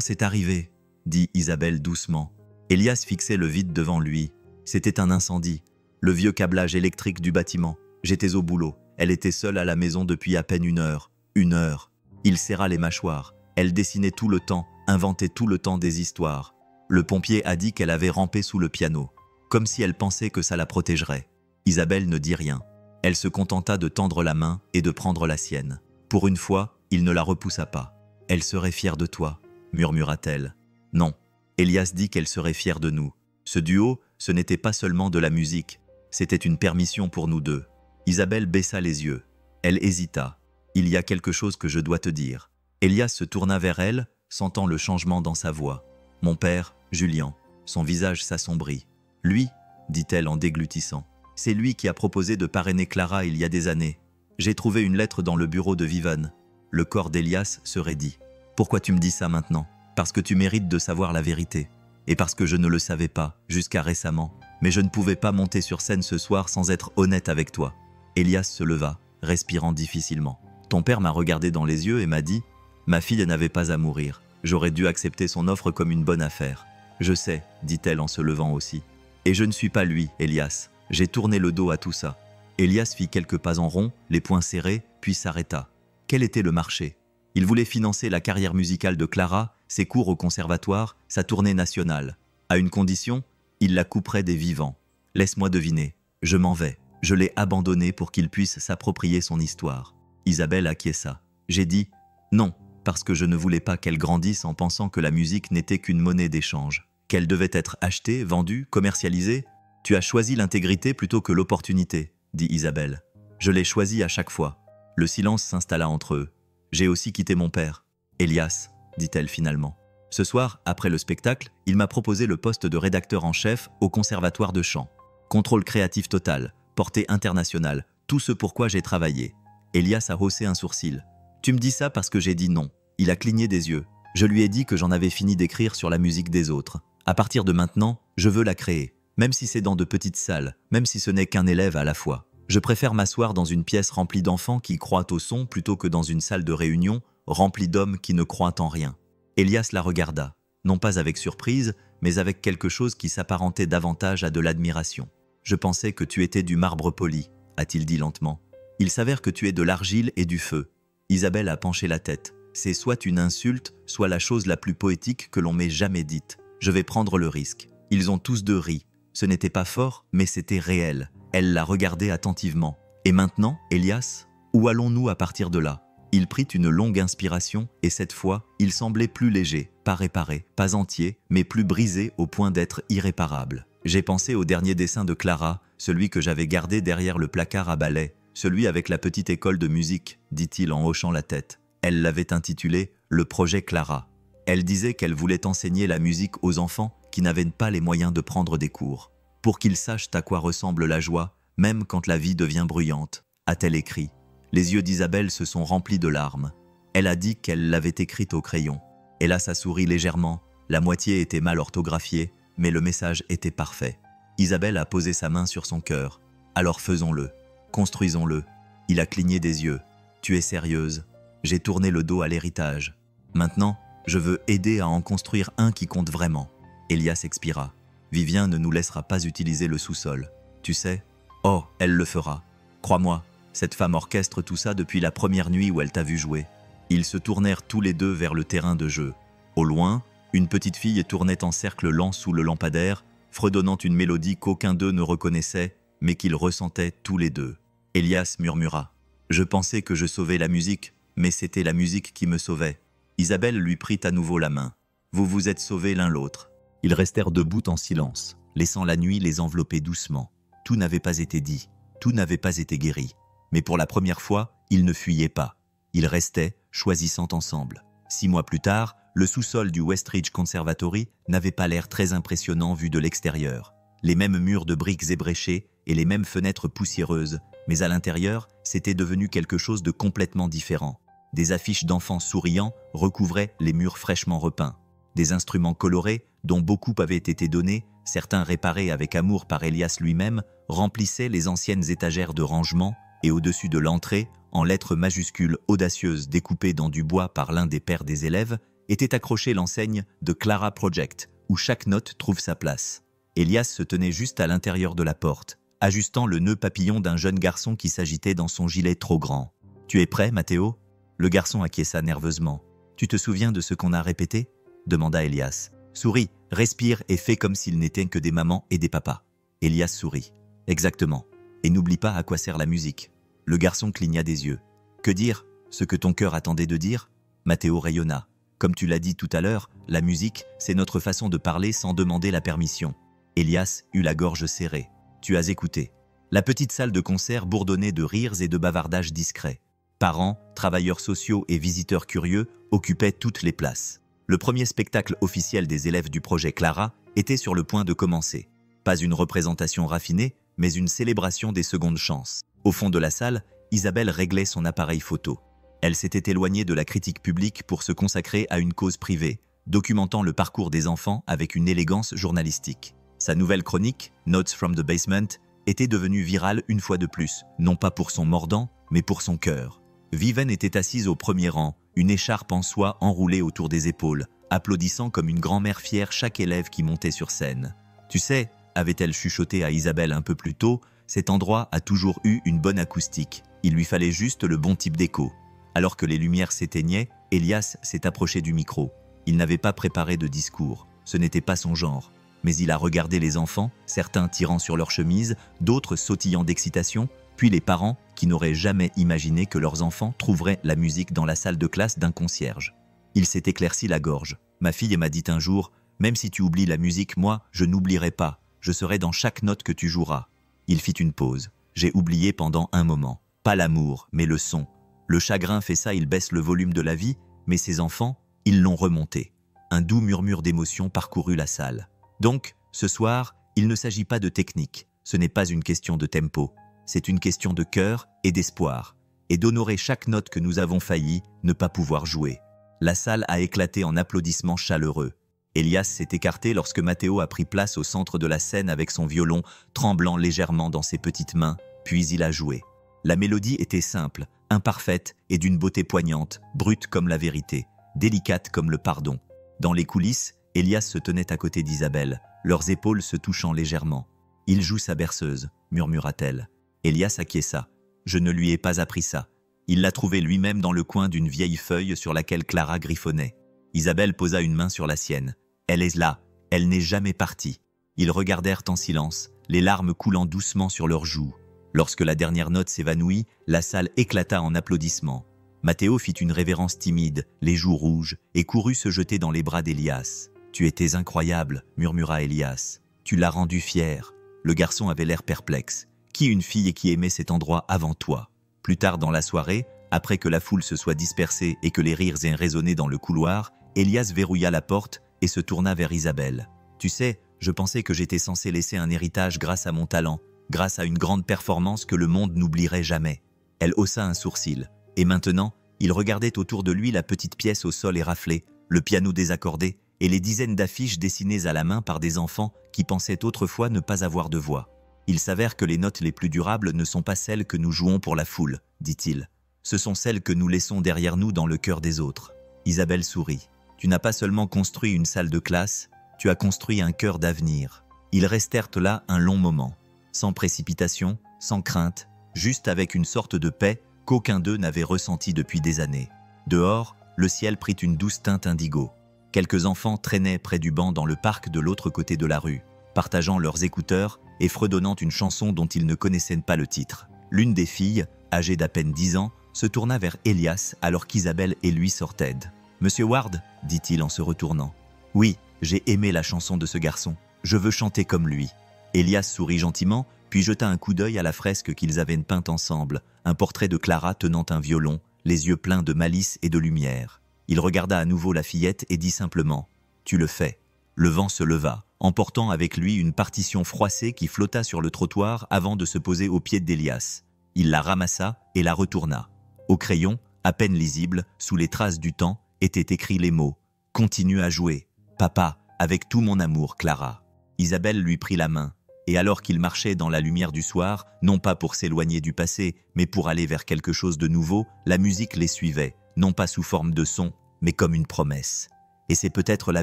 c'est arrivé ?» dit Isabelle doucement. Elias fixait le vide devant lui. C'était un incendie. Le vieux câblage électrique du bâtiment. J'étais au boulot. Elle était seule à la maison depuis à peine 1 heure. 1 heure. Il serra les mâchoires. Elle dessinait tout le temps, inventait tout le temps des histoires. Le pompier a dit qu'elle avait rampé sous le piano, comme si elle pensait que ça la protégerait. Isabelle ne dit rien. Elle se contenta de tendre la main et de prendre la sienne. Pour une fois, il ne la repoussa pas. « Elle serait fière de toi », murmura-t-elle. Non, Elias dit qu'elle serait fière de nous. Ce duo, ce n'était pas seulement de la musique, c'était une permission pour nous deux. Isabelle baissa les yeux. Elle hésita. « Il y a quelque chose que je dois te dire. » Elias se tourna vers elle, sentant le changement dans sa voix. « Mon père, Julien. » Son visage s'assombrit. « Lui, dit-elle en déglutissant. C'est lui qui a proposé de parrainer Clara il y a des années. J'ai trouvé une lettre dans le bureau de Vivienne. » Le corps d'Elias se raidit. « Pourquoi tu me dis ça maintenant ? Parce que tu mérites de savoir la vérité. Et parce que je ne le savais pas, jusqu'à récemment. Mais je ne pouvais pas monter sur scène ce soir sans être honnête avec toi. » Elias se leva, respirant difficilement. « Ton père m'a regardé dans les yeux et m'a dit « Ma fille n'avait pas à mourir. J'aurais dû accepter son offre comme une bonne affaire. » « Je sais, dit-elle en se levant aussi. Et je ne suis pas lui, Elias. J'ai tourné le dos à tout ça. » Elias fit quelques pas en rond, les poings serrés, puis s'arrêta. Quel était le marché? Il voulait financer la carrière musicale de Clara, ses cours au conservatoire, sa tournée nationale. À une condition, il la couperait des vivants. Laisse-moi deviner. Je m'en vais. Je l'ai abandonné pour qu'il puisse s'approprier son histoire. Isabelle acquiesça. J'ai dit non, parce que je ne voulais pas qu'elle grandisse en pensant que la musique n'était qu'une monnaie d'échange. Qu'elle devait être achetée, vendue, commercialisée. Tu as choisi l'intégrité plutôt que l'opportunité, dit Isabelle. Je l'ai choisie à chaque fois. Le silence s'installa entre eux. J'ai aussi quitté mon père. Elias, dit-elle finalement. Ce soir, après le spectacle, il m'a proposé le poste de rédacteur en chef au Conservatoire de chant. Contrôle créatif total, portée internationale, tout ce pour quoi j'ai travaillé. Elias a haussé un sourcil. Tu me dis ça parce que j'ai dit non. Il a cligné des yeux. Je lui ai dit que j'en avais fini d'écrire sur la musique des autres. À partir de maintenant, je veux la créer. Même si c'est dans de petites salles, même si ce n'est qu'un élève à la fois. Je préfère m'asseoir dans une pièce remplie d'enfants qui croient au son plutôt que dans une salle de réunion remplie d'hommes qui ne croient en rien. Elias la regarda, non pas avec surprise, mais avec quelque chose qui s'apparentait davantage à de l'admiration. « Je pensais que tu étais du marbre poli », a-t-il dit lentement. « Il s'avère que tu es de l'argile et du feu. » Isabelle a penché la tête. C'est soit une insulte, soit la chose la plus poétique que l'on m'ait jamais dite. Je vais prendre le risque. Ils ont tous deux ri. Ce n'était pas fort, mais c'était réel. Elle la regardait attentivement. Et maintenant, Elias, où allons-nous à partir de là? Il prit une longue inspiration et cette fois, il semblait plus léger, pas réparé, pas entier, mais plus brisé au point d'être irréparable. J'ai pensé au dernier dessin de Clara, celui que j'avais gardé derrière le placard à balai, celui avec la petite école de musique, dit-il en hochant la tête. Elle l'avait intitulé « Le projet Clara ». Elle disait qu'elle voulait enseigner la musique aux enfants qui n'avaient pas les moyens de prendre des cours, pour qu'ils sachent à quoi ressemble la joie, même quand la vie devient bruyante, a-t-elle écrit. Les yeux d'Isabelle se sont remplis de larmes. Elle a dit qu'elle l'avait écrite au crayon. Hélas a souri légèrement. La moitié était mal orthographiée, mais le message était parfait. Isabelle a posé sa main sur son cœur. Alors faisons-le. Construisons-le. Il a cligné des yeux. Tu es sérieuse? J'ai tourné le dos à l'héritage. Maintenant, je veux aider à en construire un qui compte vraiment. Elias expira. Vivien ne nous laissera pas utiliser le sous-sol. Tu sais? Oh, elle le fera. Crois-moi, cette femme orchestre tout ça depuis la première nuit où elle t'a vu jouer. Ils se tournèrent tous les deux vers le terrain de jeu. Au loin, une petite fille tournait en cercle lent sous le lampadaire, fredonnant une mélodie qu'aucun d'eux ne reconnaissait, mais qu'ils ressentaient tous les deux. Elias murmura. Je pensais que je sauvais la musique, mais c'était la musique qui me sauvait. Isabelle lui prit à nouveau la main. Vous vous êtes sauvés l'un l'autre. Ils restèrent debout en silence, laissant la nuit les envelopper doucement. Tout n'avait pas été dit, tout n'avait pas été guéri. Mais pour la première fois, ils ne fuyaient pas. Ils restaient, choisissant ensemble. 6 mois plus tard, le sous-sol du Westridge Conservatory n'avait pas l'air très impressionnant vu de l'extérieur. Les mêmes murs de briques ébréchés et les mêmes fenêtres poussiéreuses, mais à l'intérieur, c'était devenu quelque chose de complètement différent. Des affiches d'enfants souriants recouvraient les murs fraîchement repeints. Des instruments colorés, dont beaucoup avaient été donnés, certains réparés avec amour par Elias lui-même, remplissaient les anciennes étagères de rangement, et au-dessus de l'entrée, en lettres majuscules audacieuses découpées dans du bois par l'un des pères des élèves, était accrochée l'enseigne de Clara Project, où chaque note trouve sa place. Elias se tenait juste à l'intérieur de la porte, ajustant le nœud papillon d'un jeune garçon qui s'agitait dans son gilet trop grand. « Tu es prêt, Matteo ?» Le garçon acquiesça nerveusement. « Tu te souviens de ce qu'on a répété ?» demanda Elias. « Souris, respire et fais comme s'ils n'étaient que des mamans et des papas. » Elias sourit. « Exactement. Et n'oublie pas à quoi sert la musique. » Le garçon cligna des yeux. « Que dire? Ce que ton cœur attendait de dire ?» Matteo rayonna. « Comme tu l'as dit tout à l'heure, la musique, c'est notre façon de parler sans demander la permission. » Elias eut la gorge serrée. « Tu as écouté. » La petite salle de concert bourdonnait de rires et de bavardages discrets. Parents, travailleurs sociaux et visiteurs curieux occupaient toutes les places. Le premier spectacle officiel des élèves du projet Clara était sur le point de commencer. Pas une représentation raffinée, mais une célébration des secondes chances. Au fond de la salle, Isabelle réglait son appareil photo. Elle s'était éloignée de la critique publique pour se consacrer à une cause privée, documentant le parcours des enfants avec une élégance journalistique. Sa nouvelle chronique, Notes from the Basement, était devenue virale une fois de plus, non pas pour son mordant, mais pour son cœur. Viven était assise au premier rang, une écharpe en soie enroulée autour des épaules, applaudissant comme une grand-mère fière chaque élève qui montait sur scène. « Tu sais », avait-elle chuchoté à Isabelle un peu plus tôt, « cet endroit a toujours eu une bonne acoustique. Il lui fallait juste le bon type d'écho. » Alors que les lumières s'éteignaient, Elias s'est approché du micro. Il n'avait pas préparé de discours, ce n'était pas son genre. Mais il a regardé les enfants, certains tirant sur leurs chemises, d'autres sautillant d'excitation, puis les parents qui n'auraient jamais imaginé que leurs enfants trouveraient la musique dans la salle de classe d'un concierge. Il s'est éclairci la gorge. Ma fille m'a dit un jour, « Même si tu oublies la musique, moi, je n'oublierai pas. Je serai dans chaque note que tu joueras. » Il fit une pause. J'ai oublié pendant un moment. Pas l'amour, mais le son. Le chagrin fait ça, il baisse le volume de la vie, mais ses enfants, ils l'ont remonté. Un doux murmure d'émotion parcourut la salle. Donc, ce soir, il ne s'agit pas de technique. Ce n'est pas une question de tempo. C'est une question de cœur et d'espoir, et d'honorer chaque note que nous avons failli ne pas pouvoir jouer. La salle a éclaté en applaudissements chaleureux. Elias s'est écarté lorsque Matteo a pris place au centre de la scène avec son violon, tremblant légèrement dans ses petites mains, puis il a joué. La mélodie était simple, imparfaite et d'une beauté poignante, brute comme la vérité, délicate comme le pardon. Dans les coulisses, Elias se tenait à côté d'Isabelle, leurs épaules se touchant légèrement. « Il joue sa berceuse », murmura-t-elle. Elias acquiesça. « Je ne lui ai pas appris ça. Il l'a trouvé lui-même dans le coin d'une vieille feuille sur laquelle Clara griffonnait. » Isabelle posa une main sur la sienne. « Elle est là, elle n'est jamais partie. » Ils regardèrent en silence, les larmes coulant doucement sur leurs joues. Lorsque la dernière note s'évanouit, la salle éclata en applaudissements. Matteo fit une révérence timide, les joues rouges, et courut se jeter dans les bras d'Elias. « Tu étais incroyable », murmura Elias. « Tu l'as rendu fier. » Le garçon avait l'air perplexe. Qui une fille qui aimait cet endroit avant toi? Plus tard dans la soirée, après que la foule se soit dispersée et que les rires aient résonné dans le couloir, Elias verrouilla la porte et se tourna vers Isabelle. « Tu sais, je pensais que j'étais censé laisser un héritage grâce à mon talent, grâce à une grande performance que le monde n'oublierait jamais. » Elle haussa un sourcil. Et maintenant, il regardait autour de lui la petite pièce au sol éraflé, le piano désaccordé et les dizaines d'affiches dessinées à la main par des enfants qui pensaient autrefois ne pas avoir de voix. Il s'avère que les notes les plus durables ne sont pas celles que nous jouons pour la foule, dit-il. Ce sont celles que nous laissons derrière nous dans le cœur des autres. Isabelle sourit. Tu n'as pas seulement construit une salle de classe, tu as construit un cœur d'avenir. Ils restèrent là un long moment, sans précipitation, sans crainte, juste avec une sorte de paix qu'aucun d'eux n'avait ressentie depuis des années. Dehors, le ciel prit une douce teinte indigo. Quelques enfants traînaient près du banc dans le parc de l'autre côté de la rue, partageant leurs écouteurs et fredonnant une chanson dont ils ne connaissaient pas le titre. L'une des filles, âgée d'à peine 10 ans, se tourna vers Elias alors qu'Isabelle et lui sortaient. « Monsieur Ward » dit-il en se retournant. « Oui, j'ai aimé la chanson de ce garçon. Je veux chanter comme lui. » Elias sourit gentiment, puis jeta un coup d'œil à la fresque qu'ils avaient peinte ensemble, un portrait de Clara tenant un violon, les yeux pleins de malice et de lumière. Il regarda à nouveau la fillette et dit simplement « Tu le fais ». Le vent se leva, emportant avec lui une partition froissée qui flotta sur le trottoir avant de se poser aux pieds d'Elias. Il la ramassa et la retourna. Au crayon, à peine lisible, sous les traces du temps, étaient écrits les mots « Continue à jouer. Papa, avec tout mon amour, Clara ». Isabelle lui prit la main, et alors qu'ils marchaient dans la lumière du soir, non pas pour s'éloigner du passé, mais pour aller vers quelque chose de nouveau, la musique les suivait, non pas sous forme de son, mais comme une promesse. Et c'est peut-être la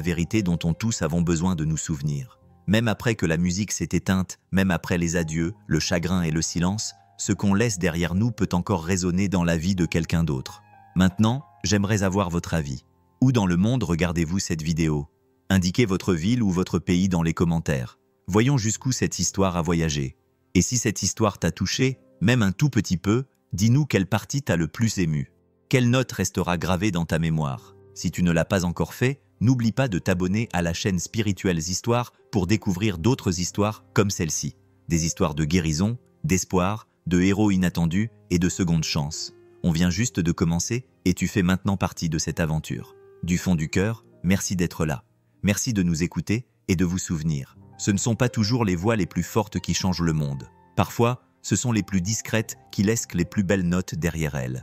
vérité dont on tous avons besoin de nous souvenir. Même après que la musique s'est éteinte, même après les adieux, le chagrin et le silence, ce qu'on laisse derrière nous peut encore résonner dans la vie de quelqu'un d'autre. Maintenant, j'aimerais avoir votre avis. Où dans le monde regardez-vous cette vidéo? Indiquez votre ville ou votre pays dans les commentaires. Voyons jusqu'où cette histoire a voyagé. Et si cette histoire t'a touché, même un tout petit peu, dis-nous quelle partie t'a le plus ému. Quelle note restera gravée dans ta mémoire? Si tu ne l'as pas encore fait, n'oublie pas de t'abonner à la chaîne Spirituelles Histoires pour découvrir d'autres histoires comme celle-ci. Des histoires de guérison, d'espoir, de héros inattendus et de seconde chance. On vient juste de commencer et tu fais maintenant partie de cette aventure. Du fond du cœur, merci d'être là. Merci de nous écouter et de vous souvenir. Ce ne sont pas toujours les voix les plus fortes qui changent le monde. Parfois, ce sont les plus discrètes qui laissent les plus belles notes derrière elles.